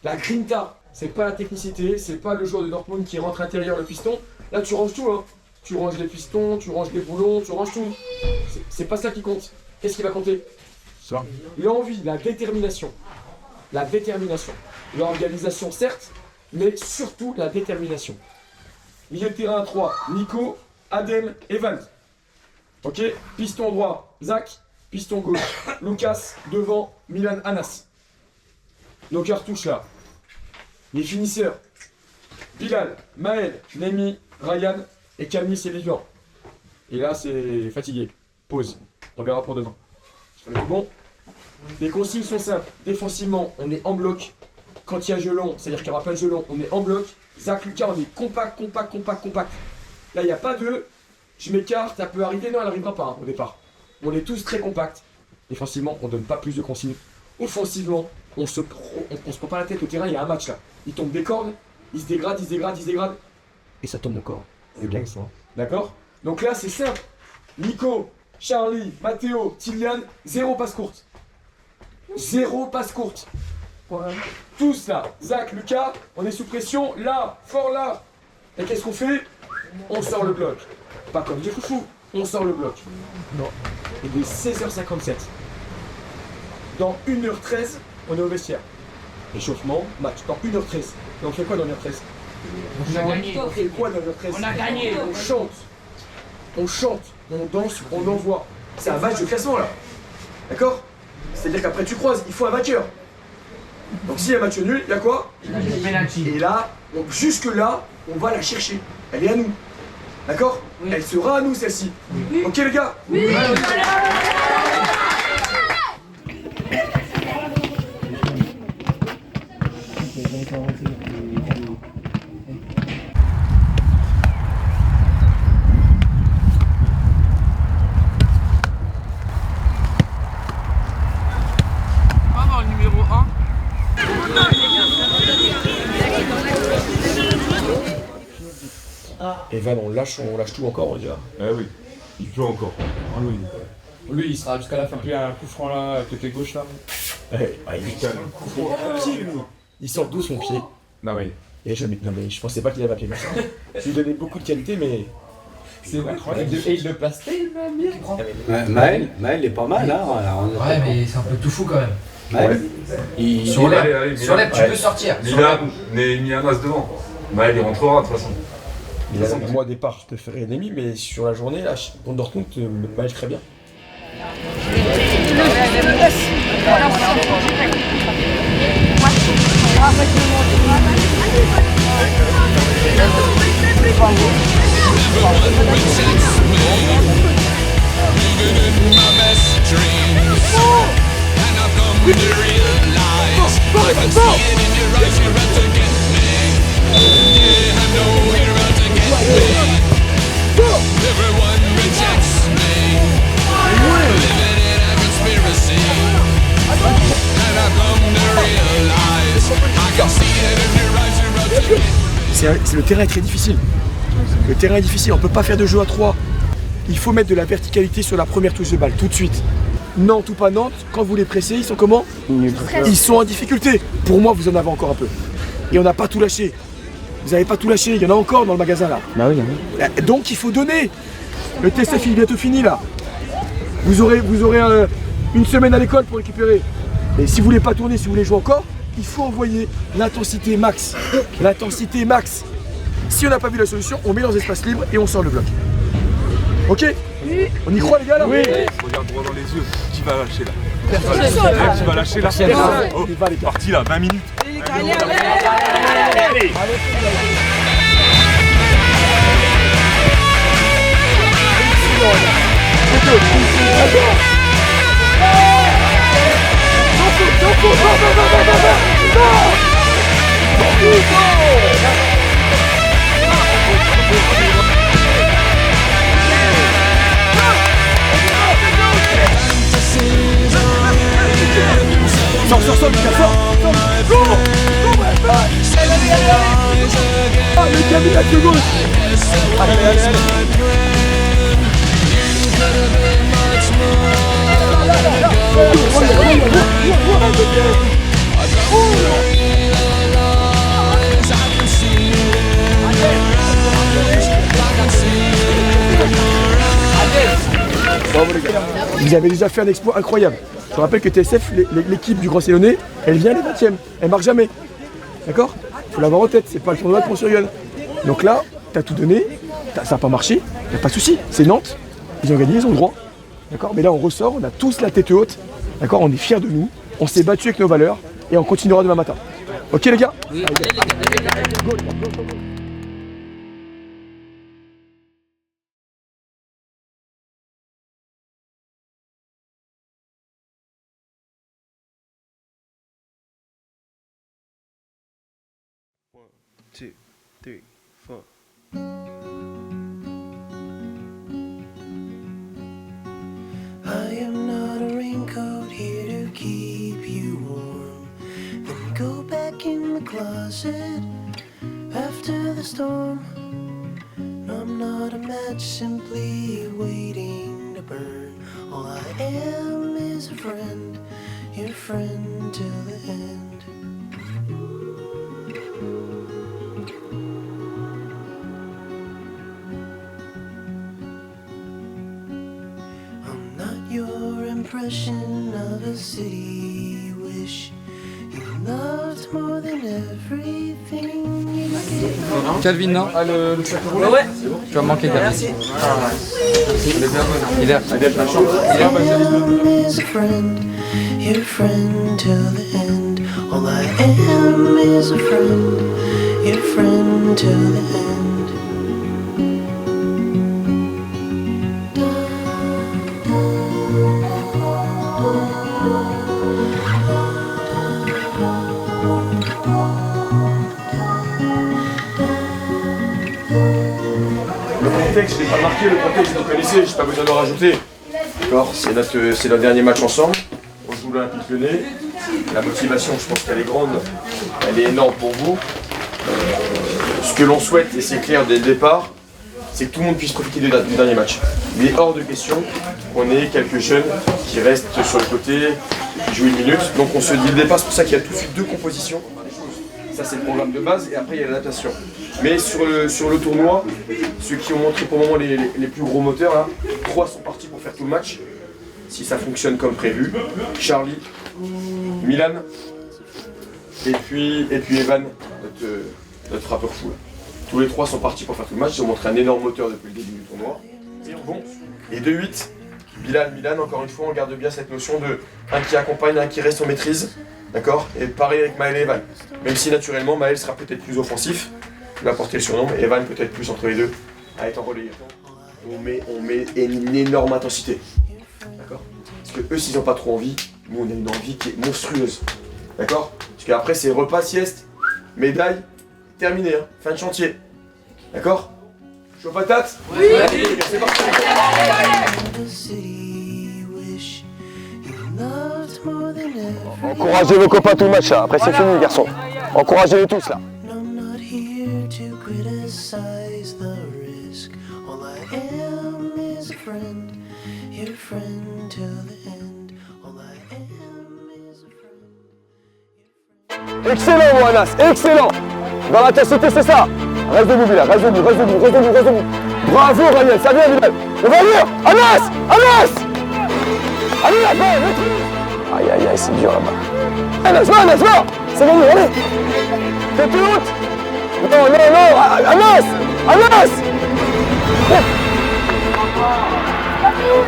La grinta, c'est pas la technicité, c'est pas le joueur de Dortmund qui rentre intérieur le piston. Là, tu ranges tout, hein. Tu ranges les pistons, tu ranges les boulons, tu ranges tout. C'est pas ça qui compte. Qu'est-ce qui va compter? Ça. L'envie, la détermination. La détermination. L'organisation, certes, mais surtout la détermination. Milieu de terrain à 3, Nico, Adem, Evan. Ok? Piston droit, Zach. Piston gauche, Lucas. Devant, Milan, Anas. Nos cartouches là. Les finisseurs, Bilal, Maël, Nemi, Ryan et Camille, c'est vivant. Et là, c'est fatigué. Pause. On verra pour demain. Bon. Les consignes sont simples. Défensivement, on est en bloc. Quand il y a gelon, c'est-à-dire qu'il n'y aura pas de gelon, on est en bloc. Zach, Lucas, on est compact. Là, il n'y a pas de je m'écarte, ça peut arriver. Non, elle n'arrivera pas hein, au départ. On est tous très compacts. Défensivement, on ne donne pas plus de consignes. Offensivement, on se prend pas la tête au terrain, il y a un match là. Il tombe des cordes, il se dégrade. Et ça tombe encore. C'est bien ça. D'accord? Donc là, c'est simple. Nico, Charlie, Mathéo, Tilian, 0 passe courte. 0 passe courte. Tous là, Zach, Lucas, on est sous pression, là, fort là. Et qu'est-ce qu'on fait? On sort le bloc. Pas comme des foufous, on sort le bloc. Non. Il est 16h57. Dans 1h13, on est au vestiaire. Échauffement, match. Dans 1h13. Et on fait quoi dans 1h13? On a gagné. On fait quoi dans 1h13? On a gagné. On chante, on danse, on envoie. C'est un match de classement là. D'accord? C'est-à-dire qu'après tu croises, il faut un vainqueur. Donc s'il y a un match nul, il y a quoi? Et là, jusque là, on va la chercher. Elle est à nous. D'accord? Oui. Elle sera à nous celle-ci. Oui. Ok les gars? Oui. Evan, on lâche tout encore, on dirait. Ah oui, il peut encore. Lui, il sera jusqu'à la fin. Puis un coup franc là, côté gauche là. Il sort d'où son pied? Non mais. Non mais je pensais pas qu'il avait appelé comme ça. Je lui donnais beaucoup de qualité, mais. C'est incroyable. Et il le place tellement bien. Maël est pas mal, hein. Ouais, mais c'est un peu tout fou quand même. Maël, sur l'air, tu peux sortir. Milan, mais mis un as devant. Maël, il rentrera de toute façon. Moi au départ je te ferais ennemi, mais sur la journée là, contre Dortmund, le match très bien. Everyone rejects me. Living in a conspiracy. Le terrain est très difficile. Le terrain est difficile, on peut pas faire de jeu à 3. Il faut mettre de la verticalité sur la première touche de balle, tout de suite. Nantes ou pas Nantes, quand vous les pressez, ils sont comment? Ils sont en difficulté. Pour moi, vous en avez encore un peu. Et on n'a pas tout lâché. Vous n'avez pas tout lâché, il y en a encore dans le magasin là. Bah oui, Donc il faut donner. Le TSF il est bientôt fini là. Vous aurez une semaine à l'école pour récupérer. Et si vous voulez pas tourner, si vous voulez jouer encore, il faut envoyer l'intensité max. L'intensité max. Si on n'a pas vu la solution, on met dans l'espace libre et on sort le bloc. Ok? Oui. On y croit les gars là? Oui. Regarde droit dans les yeux. Qui va lâcher là? Qui va lâcher là? Oh, parti là, 20 minutes. Allez. Sors, Lucas, sors. Ah, le Camille à gauche. Allez. Vous avez déjà fait un exploit incroyable. Je rappelle que TSF, l'équipe du Grand Séléonais, elle vient les 20e, elle marque jamais. D'accord? Faut l'avoir en tête, c'est pas le tournoi de Pont-sur-Yonne. Donc là, t'as tout donné, ça n'a pas marché, y a pas de souci, c'est Nantes, ils ont gagné, ils ont le droit. D'accord? Mais là on ressort, on a tous la tête haute, d'accord? On est fiers de nous, on s'est battu avec nos valeurs et on continuera demain matin. Ok les gars? Oui. Allez, go. Two, three, four. I am not a raincoat here to keep you warm. Then go back in the closet after the storm. I'm not a match simply waiting to burn. All I am is a friend, your friend till the end. Your impression of a city you wish you loved more than everything you did. Calvin, non? Ah, le sac roulé? Ouais. Tu vas me manquer, Calvin. Merci. Il est bien bon. Il est is a friend, your friend till the end. All I am is a friend, your friend till the end. Le contexte, je l'ai pas marqué, le contexte vous connaissez, j'ai pas besoin de le rajouter. D'accord? C'est notre dernier match ensemble. On joue l'Olympique Lyonnais. La motivation, je pense qu'elle est grande, elle est énorme pour vous. Ce que l'on souhaite, et c'est clair dès le départ, c'est que tout le monde puisse profiter du dernier match. Il est hors de question qu'on ait quelques jeunes qui restent sur le côté, qui jouent une minute. Donc on se dit le départ, c'est pour ça qu'il y a tout de suite deux compositions. Ça c'est le programme de base et après il y a l'adaptation. Mais sur le tournoi, ceux qui ont montré pour le moment les plus gros moteurs, là, 3 sont partis pour faire tout le match. Si ça fonctionne comme prévu. Charlie, Milan et puis Evan, notre frappeur fou. Là. Tous les 3 sont partis pour faire tout le match. Ils ont montré un énorme moteur depuis le début du tournoi. Bon. Et de 8, Bilal, Milan, encore une fois, on garde bien cette notion de un qui accompagne, un qui reste en maîtrise. D'accord? Et pareil avec Maël et Evan. Même si naturellement Maël sera peut-être plus offensif, il va porter le surnom, et Evan peut-être plus entre les deux, à être en relayeur. On met une énorme intensité. D'accord? Parce que eux, s'ils n'ont pas trop envie, nous on a une envie qui est monstrueuse. D'accord? Parce qu'après c'est repas, sieste, médaille, terminé, hein. Fin de chantier. D'accord? Chaud patate? Oui! C'est parti! Encouragez vos copains tout le match là, après c'est fini les garçons. Encouragez-les tous là. Excellent mon Anas, excellent. Dans l'intensité c'est ça. Reste debout Bilal, reste debout, reste debout, reste debout, reste debout. Bravo Ryan, ça vient Bilal. On va venir. Anas, Anas. Allez là-bas, aïe aïe aïe, c'est dur là-bas. Anas, va. C'est bon, allez. T'es plus haute. Non, Anas.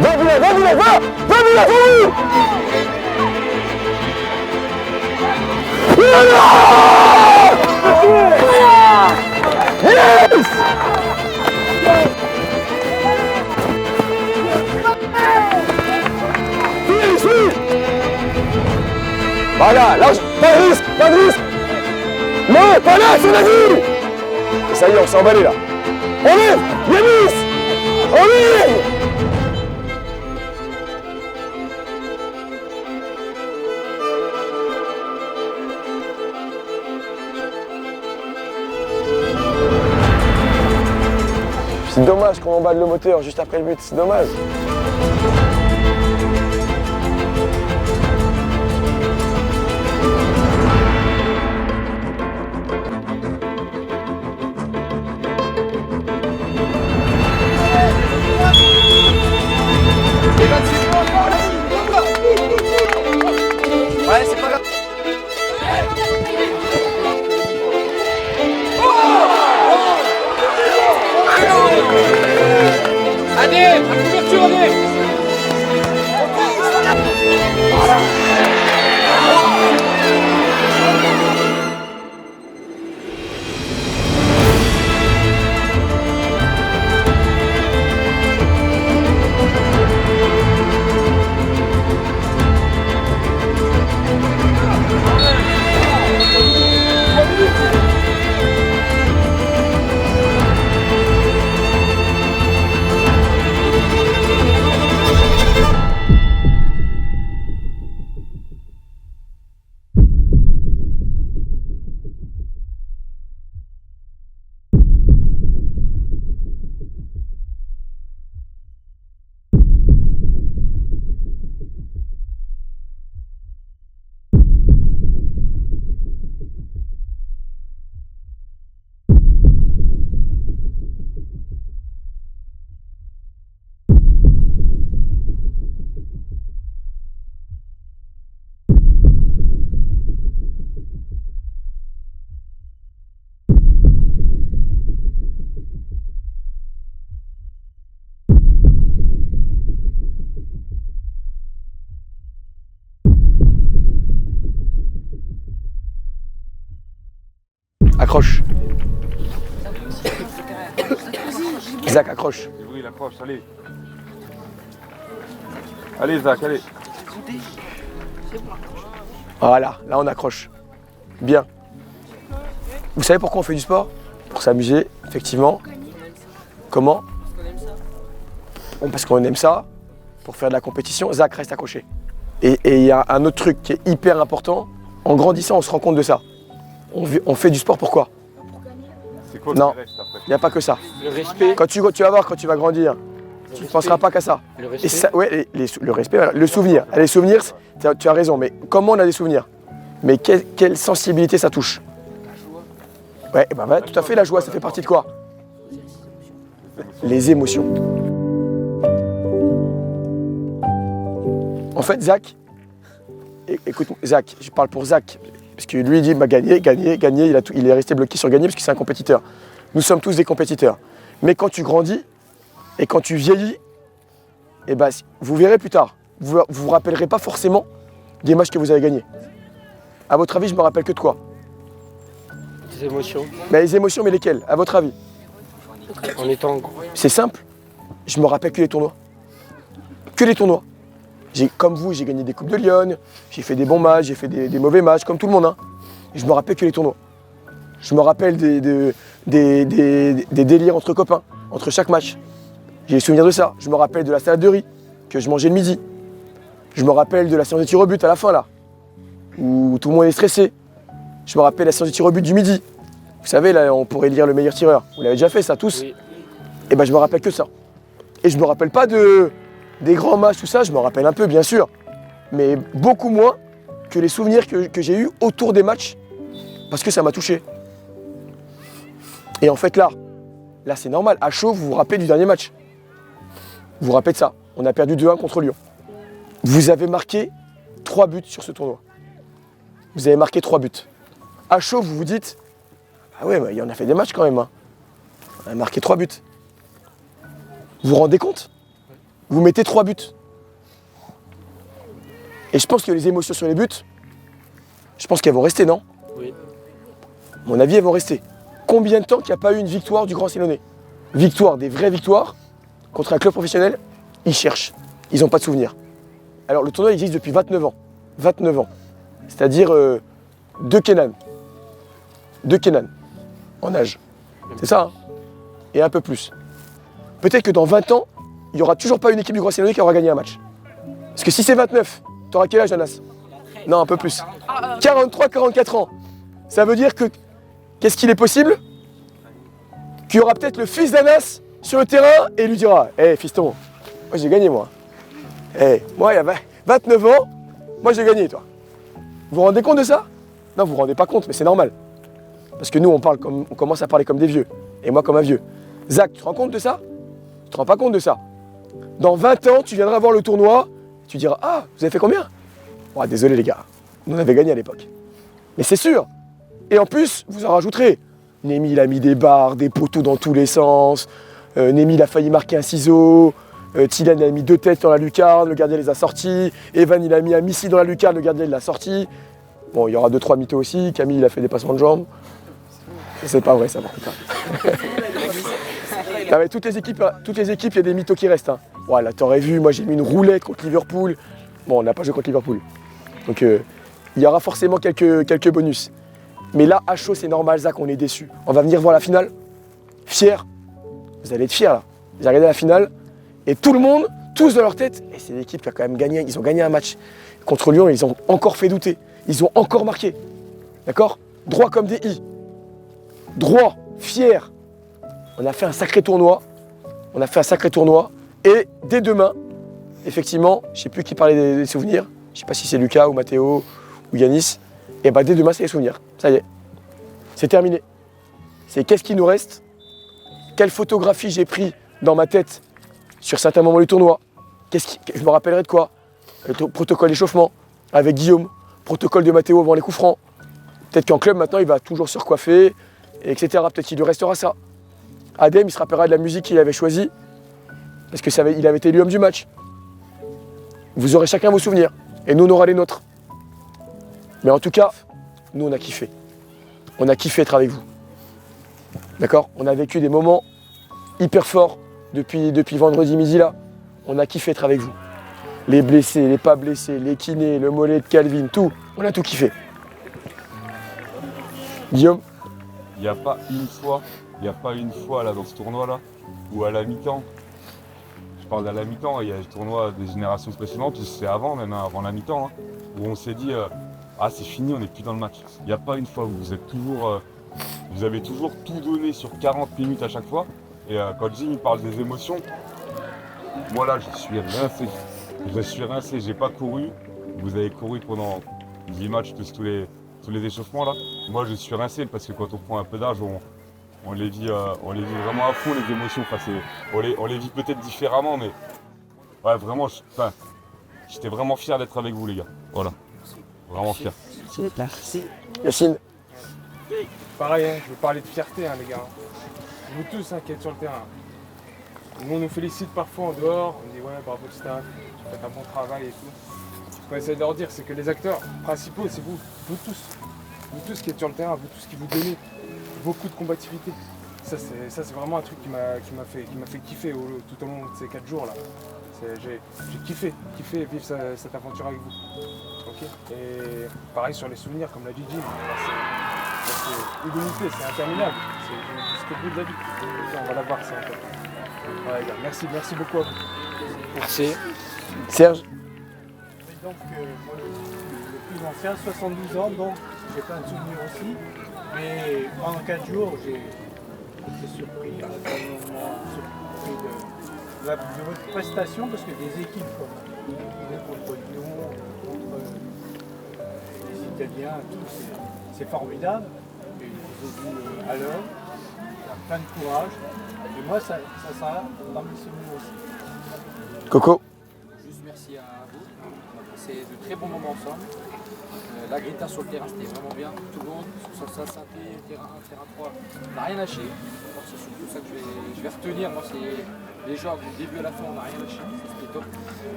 Va Bilal, va Bilal. Yes! Voilà, lâche, pas de risque. Non, pas là, c'est la vie. Et ça y est, on s'est emballé là. On lève, Yanis. On lève. C'est dommage qu'on emballe le moteur juste après le but, c'est dommage. Ouais, c'est pas grave. Allez, à couverture, allez. Accroche. Zach, accroche. Oui, il accroche, allez. Allez, Zach, allez. Voilà, là on accroche. Bien. Vous savez pourquoi on fait du sport? Pour s'amuser, effectivement. Comment? Parce qu'on aime ça, pour faire de la compétition. Zach, reste accroché. Et il y a un autre truc qui est hyper important. En grandissant, on se rend compte de ça. On fait du sport pourquoi? C'est quoi Non, le reste après? il n'y a pas que ça. Le respect. Quand tu vas voir, quand tu vas grandir, tu ne penseras pas qu'à ça. Le respect. Et ça, ouais, le respect, voilà. Le souvenir. Les souvenirs, tu as raison, mais comment on a des souvenirs? Mais quelle sensibilité ça touche? Ouais, bah ouais, tout à fait, la joie, ça fait partie de quoi? Les émotions. En fait, Zach, écoute, Zach, je parle pour Zach, parce que lui il dit bah, gagner, il est resté bloqué sur gagner parce que c'est un compétiteur. Nous sommes tous des compétiteurs. Mais quand tu grandis et quand tu vieillis, eh ben, vous verrez plus tard, vous vous rappellerez pas forcément des matchs que vous avez gagnés. À votre avis, je me rappelle que de quoi? Des émotions. Mais les émotions, mais lesquelles? À votre avis? En étant gros. C'est simple, je me rappelle que les tournois. Que les tournois. Comme vous, j'ai gagné des Coupes de Lyon, j'ai fait des bons matchs, j'ai fait des mauvais matchs, comme tout le monde. Hein. Et je me rappelle que les tournois. Je me rappelle des délires entre copains, entre chaque match. J'ai les souvenirs de ça. Je me rappelle de la salade de riz que je mangeais le midi. Je me rappelle de la séance de tir au but à la fin là, où tout le monde est stressé. Je me rappelle la séance de tir au but du midi. Vous savez, là, on pourrait lire le meilleur tireur. Vous l'avez déjà fait ça, tous? Oui. Et ben je me rappelle que ça. Et je me rappelle pas des grands matchs, tout ça, je me rappelle un peu, bien sûr. Mais beaucoup moins que les souvenirs que j'ai eus autour des matchs, parce que ça m'a touché. Et en fait là c'est normal. À chaud, vous vous rappelez du dernier match. Vous vous rappelez de ça. On a perdu 2-1 contre Lyon. Vous avez marqué 3 buts sur ce tournoi. Vous avez marqué 3 buts. À chaud, vous vous dites, ah ouais, il en a fait des matchs quand même. Hein. On a marqué 3 buts. Vous vous rendez compte? Vous mettez 3 buts. Et je pense que les émotions sur les buts, je pense qu'elles vont rester, non? Oui. À mon avis, elles vont rester. Combien de temps qu'il n'y a pas eu une victoire du Grand Sénonais? Victoire, des vraies victoires, contre un club professionnel, ils cherchent. Ils n'ont pas de souvenirs. Alors le tournoi existe depuis 29 ans. 29 ans. C'est-à-dire 2 Kenan. 2 Kenan en âge. C'est ça, hein? Et un peu plus. Peut-être que dans 20 ans, il n'y aura toujours pas une équipe du Grand Sénonais qui aura gagné un match. Parce que si c'est 29, tu auras quel âge, Anas? Non, un peu plus. 43, 44 ans. Ça veut dire que, qu'est-ce qu'il est possible? Qu'il y aura peut-être le fils d'Anas sur le terrain et il lui dira, hé fiston, moi j'ai gagné moi. Moi il y a 29 ans, moi j'ai gagné toi. Vous vous rendez compte de ça? Non, vous vous rendez pas compte, mais c'est normal. Parce que nous on commence à parler comme des vieux. Et moi comme un vieux. Zach, tu te rends compte de ça? Tu te rends pas compte de ça? Dans 20 ans, tu viendras voir le tournoi, tu diras, ah, vous avez fait combien? Oh, désolé les gars, nous on avait gagné à l'époque. Mais c'est sûr. Et en plus, vous en rajouterez. Némi il a mis des barres, des poteaux dans tous les sens. Némi il a failli marquer un ciseau. Tilan il a mis 2 têtes dans la lucarne, le gardien les a sortis. Evan il a mis un missile dans la lucarne, le gardien il l'a sorti. Bon, il y aura 2-3 mythos aussi. Camille il a fait des passements de jambes. C'est pas vrai ça par contre. Non, mais toutes les équipes, il y a des mythos qui restent. Hein. Voilà, t'aurais vu, moi j'ai mis une roulette contre Liverpool. Bon, on n'a pas joué contre Liverpool. Donc il y aura forcément quelques bonus. Mais là, à chaud, c'est normal, Zach, on est déçus. On va venir voir la finale, fiers. Vous allez être fiers là. Vous allez regarder la finale, et tout le monde, tous dans leur tête, et c'est l'équipe qui a quand même gagné, ils ont gagné un match. Contre Lyon, ils ont encore fait douter. Ils ont encore marqué. D'accord? Droit comme des i. Droit, fier. On a fait un sacré tournoi. Et dès demain, effectivement, je ne sais plus qui parlait des souvenirs. Je ne sais pas si c'est Lucas ou Mathéo ou Yanis. Et bah dès demain, c'est les souvenirs. Ça y est. C'est terminé. C'est qu'est-ce qui nous reste? Quelle photographie j'ai pris dans ma tête sur certains moments du tournoi? Je me rappellerai de quoi? Le protocole d'échauffement avec Guillaume. Protocole de Mathéo avant les coups francs. Peut-être qu'en club, maintenant, il va toujours se recoiffer, etc. Peut-être qu'il lui restera ça. Adem, il se rappellera de la musique qu'il avait choisie, parce qu'il avait été élu homme du match. Vous aurez chacun vos souvenirs, et nous, on aura les nôtres. Mais en tout cas, nous, on a kiffé. On a kiffé être avec vous. D'accord? On a vécu des moments hyper forts depuis vendredi midi, là. On a kiffé être avec vous. Les blessés, les pas blessés, les kinés, le mollet de Calvin, tout. On a tout kiffé. Guillaume? Il n'y a pas une fois là dans ce tournoi là où à la mi-temps, je parle d'à la mi-temps, il y a le tournoi des générations précédentes, c'est avant même, avant la mi-temps, hein, où on s'est dit ah c'est fini, on n'est plus dans le match. Il n'y a pas une fois où vous avez toujours tout donné sur 40 minutes à chaque fois. Et quand Jim parle des émotions, moi là je suis rincé, j'ai pas couru. Vous avez couru pendant 10 matchs tous les échauffements là. Moi je suis rincé parce que quand on prend un peu d'âge, on les vit vraiment à fond les émotions. Enfin, on les vit peut-être différemment, mais ouais vraiment, j'étais vraiment fier d'être avec vous les gars. Voilà, vraiment fier. Merci. Yacine? Pareil, hein, je veux parler de fierté, hein, les gars. Vous tous qui êtes sur le terrain. Nous, on nous félicite parfois en dehors, on dit ouais, bravo staff, vous faites un bon travail et tout. Ce qu'on essaie de leur dire, c'est que les acteurs principaux, c'est vous tous qui êtes sur le terrain, vous tous qui vous donnez beaucoup de combativité. Ça, c'est vraiment un truc qui m'a fait kiffer tout au long de ces 4 jours là. J'ai kiffé vivre cette aventure avec vous. Okay. Et pareil sur les souvenirs, comme l'a dit Jim, c'est illimité, c'est interminable, c'est jusqu'au bout de la vie. On va la voir ça en fait. Ouais, gars, merci beaucoup à vous. Merci. Serge? Donc, moi, le plus ancien, 72 ans, donc j'ai plein de souvenirs aussi. Mais pendant 4 jours, j'ai été surpris, surpris de votre prestation, parce que des équipes contre Lyon, contre les Italiens, tout, c'est formidable. Et ils ont vu à l'heure, plein de courage. Et moi, ça sera dans mes souvenirs aussi. Coco. Juste merci à vous. On a passé de très bons moments ensemble. La grinta sur le terrain, c'était vraiment bien. Tout le monde, sur ça, synthé, terrain 1, terrain 3, on n'a rien lâché. C'est surtout ça que je vais retenir. Moi, c'est les gens du début à la fin, on n'a rien lâché. Ça, c'était top.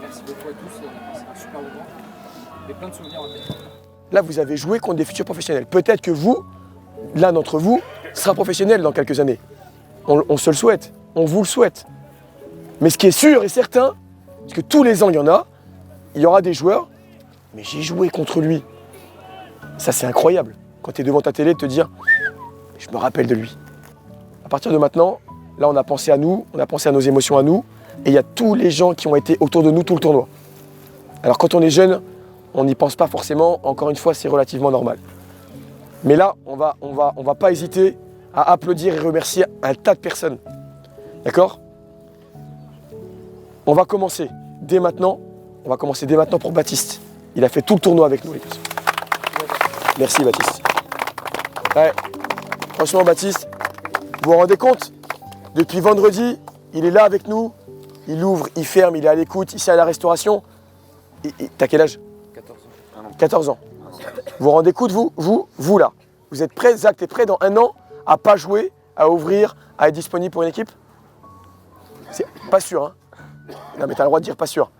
Merci beaucoup à tous. On a passé un super moment. Et plein de souvenirs en tête. Là, vous avez joué contre des futurs professionnels. Peut-être que vous, l'un d'entre vous, sera professionnel dans quelques années. On se le souhaite. On vous le souhaite. Mais ce qui est sûr et certain, c'est que tous les ans, il y aura des joueurs. Mais j'ai joué contre lui. Ça, c'est incroyable. Quand tu es devant ta télé, de te dire, je me rappelle de lui. À partir de maintenant, là, on a pensé à nous, on a pensé à nos émotions à nous. Et il y a tous les gens qui ont été autour de nous tout le tournoi. Alors, quand on est jeune, on n'y pense pas forcément. Encore une fois, c'est relativement normal. Mais là, on va pas hésiter à applaudir et remercier un tas de personnes. D'accord ? On va commencer dès maintenant. On va commencer dès maintenant pour Baptiste. Il a fait tout le tournoi avec nous, les garçons. Merci, Baptiste. Ouais. Franchement, Baptiste, vous vous rendez compte ? Depuis vendredi, il est là avec nous. Il ouvre, il ferme, il est à l'écoute, il sait à la restauration. T'as quel âge ? 14 ans. 14 ans. Vous vous rendez compte, vous là ? Vous êtes prêts, Zach, t'es prêt dans un an à pas jouer, à ouvrir, à être disponible pour une équipe ? C'est pas sûr, hein ? Non, mais t'as le droit de dire pas sûr.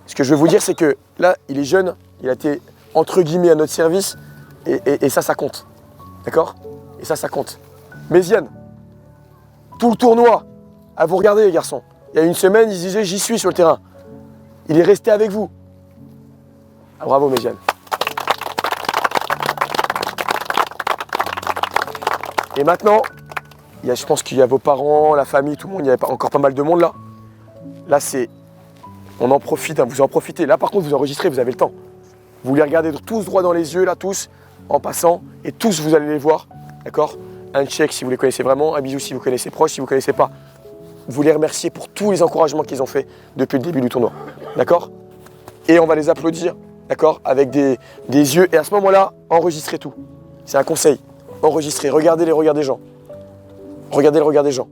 Ce que je veux vous dire, c'est que là, il est jeune, il a été entre guillemets à notre service, et ça compte. D'accord ? Et ça compte. Méziane, tout le tournoi, à vous regarder les garçons. Il y a une semaine, il disait j'y suis sur le terrain. Il est resté avec vous. Ah, bravo Méziane. Et maintenant, je pense qu'il y a vos parents, la famille, tout le monde, il y a encore pas mal de monde là. Là, on en profite, hein, vous en profitez. Là, par contre, vous enregistrez, vous avez le temps. Vous les regardez tous droit dans les yeux, là, tous, en passant. Et tous, vous allez les voir, d'accord ? Un check si vous les connaissez vraiment, un bisou si vous connaissez proche, si vous ne connaissez pas. Vous les remerciez pour tous les encouragements qu'ils ont fait depuis le début du tournoi, d'accord ? Et on va les applaudir, d'accord ? Avec des yeux. Et à ce moment-là, enregistrez tout. C'est un conseil. Enregistrez, regardez les regards des gens. Regardez le regard des gens.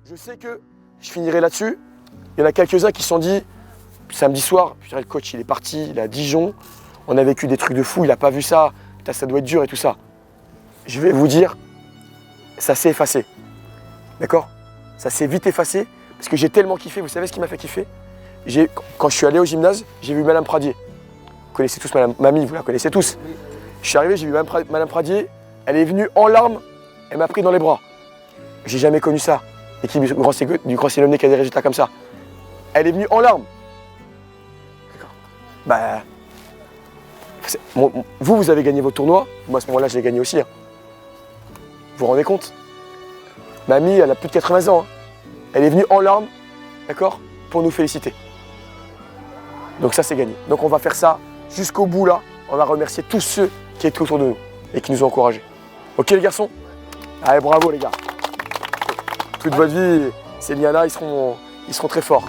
Je sais que je finirai là-dessus. Il y en a quelques-uns qui se sont dit, samedi soir, putain, le coach il est parti, il est à Dijon, on a vécu des trucs de fou, il n'a pas vu ça, putain, ça doit être dur et tout ça. Je vais vous dire, ça s'est effacé. D'accord ? Ça s'est vite effacé parce que j'ai tellement kiffé. Vous savez ce qui m'a fait kiffer ? Quand je suis allé au gymnase, j'ai vu Madame Pradier. Vous connaissez tous Madame Mamie, vous la connaissez tous. Je suis arrivé, j'ai vu Madame Pradier, elle est venue en larmes, elle m'a pris dans les bras. J'ai jamais connu ça. L'équipe du Grand Sélémné qui a des résultats comme ça. Elle est venue en larmes. D'accord. Bah, vous avez gagné votre tournoi. Moi, à ce moment-là, je l'ai gagné aussi. Hein. Vous vous rendez compte ? Mamie, elle a plus de 80 ans. Hein. Elle est venue en larmes, d'accord, pour nous féliciter. Donc ça, c'est gagné. Donc on va faire ça jusqu'au bout, là. On va remercier tous ceux qui étaient autour de nous et qui nous ont encouragés. Ok, les garçons ? Allez, bravo, les gars. Toute votre vie, ces liens-là, ils seront très forts.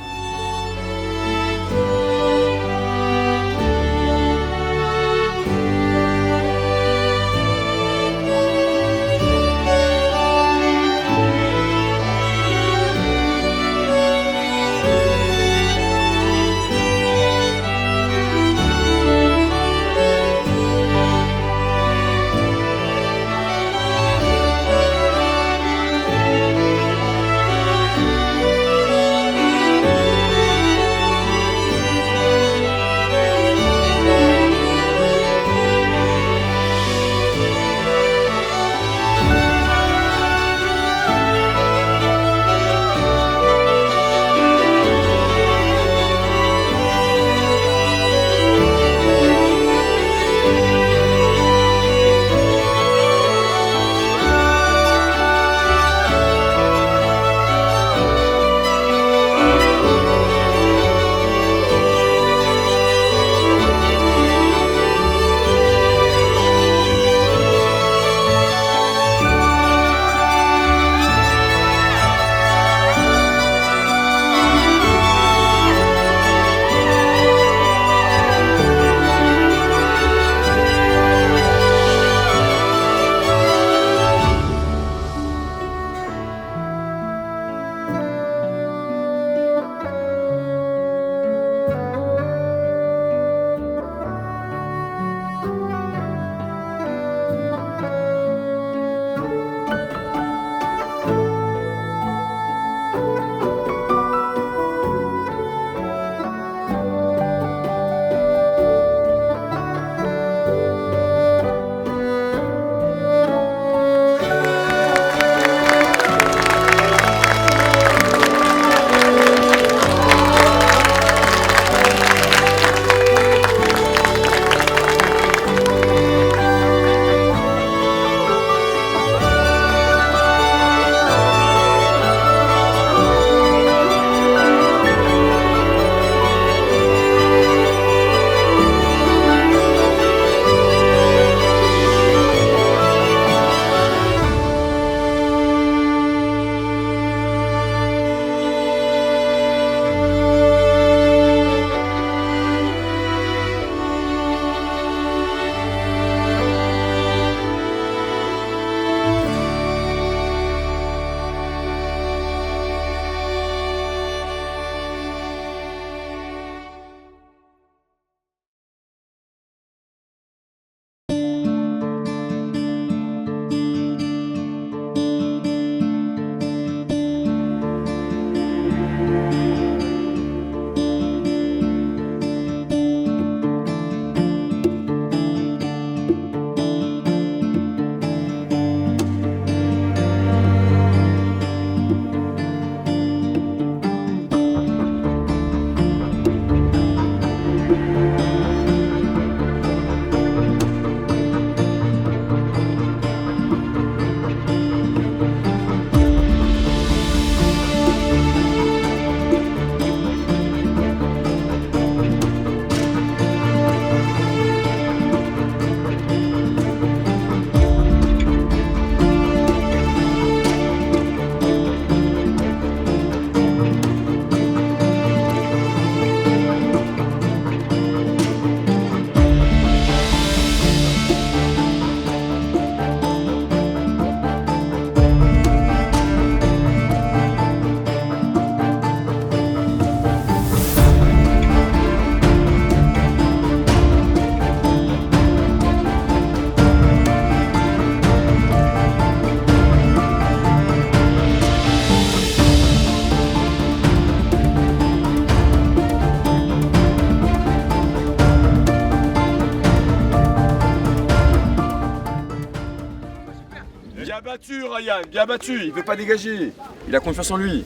battu, Ryan, bien battu. Il veut pas dégager. Il a confiance en lui.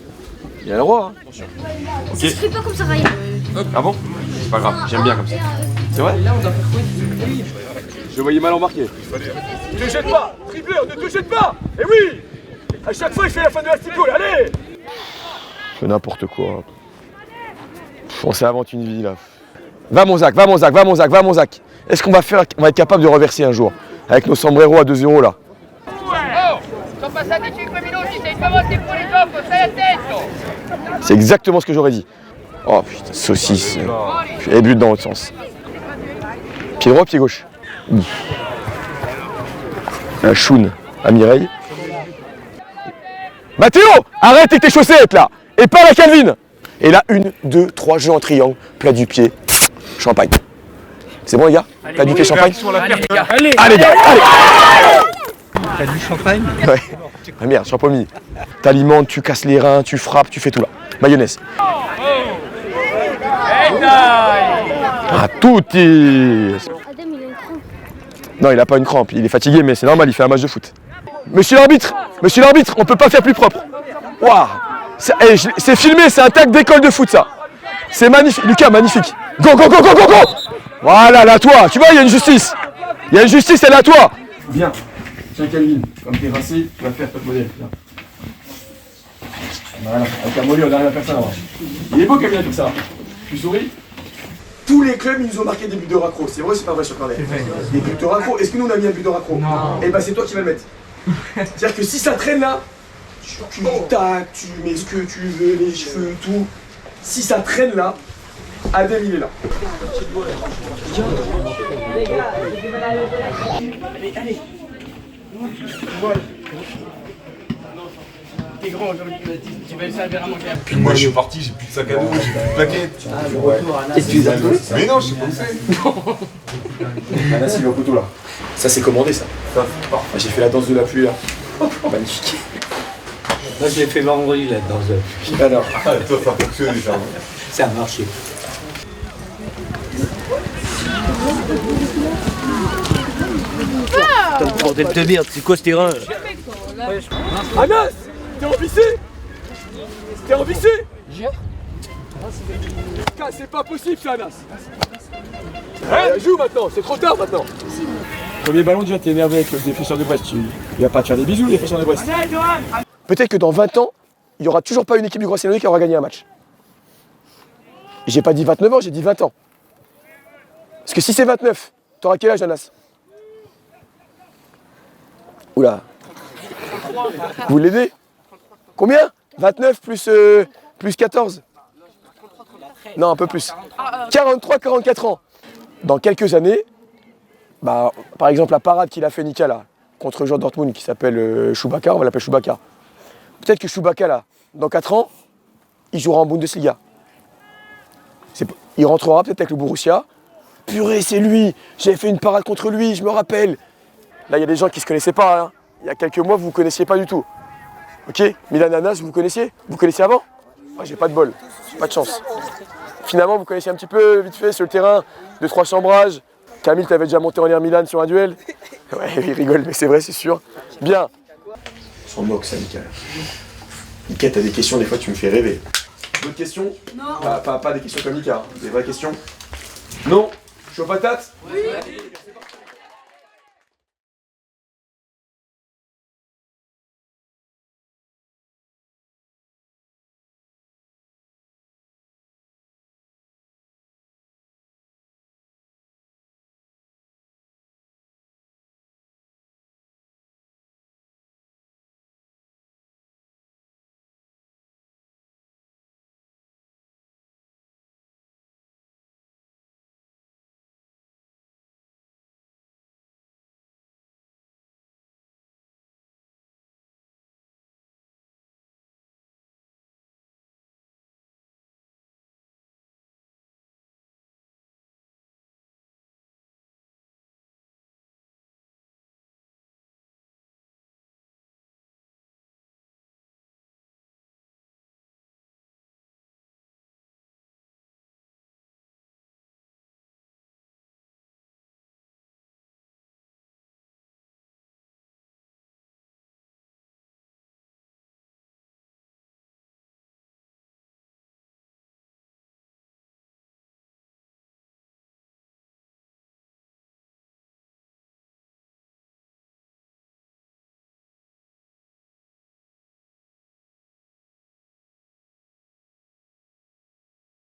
Il a le droit. Hein. Ok. Je fais pas comme ça, Ryan. Ah bon? C'est pas grave, j'aime bien comme ça. C'est vrai? Là, on doit faire quoi? Je voyais mal embarqué. Ne te jette pas! Dribbleur, ne te jette pas! Eh oui! À chaque fois, il fait la fin de la goal, allez! Je fais n'importe quoi. On s'invente une vie là. Va mon Zach, va mon Zach, va mon Zach, va mon Zach. Est-ce qu'on va être capable de reverser un jour? Avec nos sombreros à 2€ là. C'est exactement ce que j'aurais dit. Oh putain, saucisse. Et but dans l'autre sens. Pied droit, pied gauche. Un choun à Mireille. Mathéo, arrête avec tes chaussettes là. Et pas la Calvin. Et là, 1, 2, 3 jeux en triangle, plat du pied, champagne. C'est bon les gars? Plat du pied, champagne? Allez, allez gars, allez. T'as du champagne? Ouais. Ah merde, champomis. T'alimentes, tu casses les reins, tu frappes, tu fais tout là. Mayonnaise. Ah, tout est... Adam, il a une crampe. Non, il a pas une crampe, il est fatigué, mais c'est normal, il fait un match de foot. Monsieur l'arbitre, on peut pas faire plus propre. Waouh, c'est filmé, c'est un tag d'école de foot ça. C'est magnifique, Lucas, magnifique. Go, go, go, go, go, go. Voilà, là, toi, tu vois, il y a une justice. Il y a une justice, elle est à toi. Bien, tiens Calvin, comme t'es rincé, tu vas faire top modèle. Viens. Voilà, avec un mollet, on arrive à faire ça là-bas. Il est beau Calvin comme ça. Tu souris? Tous les clubs, ils nous ont marqué des buts de raccro. C'est vrai ou c'est pas vrai sur Cornet? Des buts de raccro. Est-ce que nous on a mis un but de raccro? Non. Eh ben c'est toi qui vas le mettre. C'est-à-dire que si ça traîne là, tu tac, tu mets ce que tu veux, les cheveux, tout. Si ça traîne là, Adem il est là. Allez. T'es grand aujourd'hui, tu vas servir à manger. Puis moi je suis parti, j'ai plus de sac à dos, j'ai plus de plaquettes. Et tu les as tous? Mais non, je sais pas où c'est. Anas il est au couteau là. Ça c'est commandé ça. J'ai fait la danse de la pluie là. Magnifique. Moi je l'ai fait vendredi la danse de la pluie. Alors, toi ça fonctionne déjà. Ça a marché. Bordel de merde, c'est quoi ce terrain? Anas, t'es envissé? T'es envissé? C'est pas possible ça, Anas. Joue maintenant, c'est trop tard maintenant. Premier ballon, déjà t'es énervé avec le défenseur de Brest. Il va pas te faire des bisous, le défenseur de Brest. Peut-être que dans 20 ans, il n'y aura toujours pas une équipe du Grand Sénégal qui aura gagné un match. J'ai pas dit 29 ans, j'ai dit 20 ans. Parce que si c'est 29, t'auras quel âge, Anas? Oula. Vous l'aidez? Combien? 29 plus 14? Non, un peu plus. 43, 44 ans. Dans quelques années, bah, par exemple la parade qu'il a fait Nika là, contre le joueur Dortmund qui s'appelle Chewbacca, on va l'appeler Chewbacca. Peut-être que Chewbacca là, dans 4 ans, il jouera en Bundesliga. Il rentrera peut-être avec le Borussia. Purée, c'est lui, j'avais fait une parade contre lui, je me rappelle. Là, il y a des gens qui ne se connaissaient pas. Hein. Il y a quelques mois, vous ne connaissiez pas du tout. Ok? Milan Anas, vous connaissiez? Vous connaissiez avant? Moi, j'ai pas de bol, j'ai pas de chance. Finalement, vous connaissiez un petit peu, vite fait, sur le terrain, 2-3 chambrages. Camille, t'avais déjà monté en l'air Milan sur un duel. Ouais, il rigole, mais c'est vrai, c'est sûr. Bien. On s'en moque, ça, Mika. Mika, t'as des questions, des fois, tu me fais rêver. D'autres questions? Non. Pas des questions comme Mika, des vraies questions. Non. Chaud patate? Oui.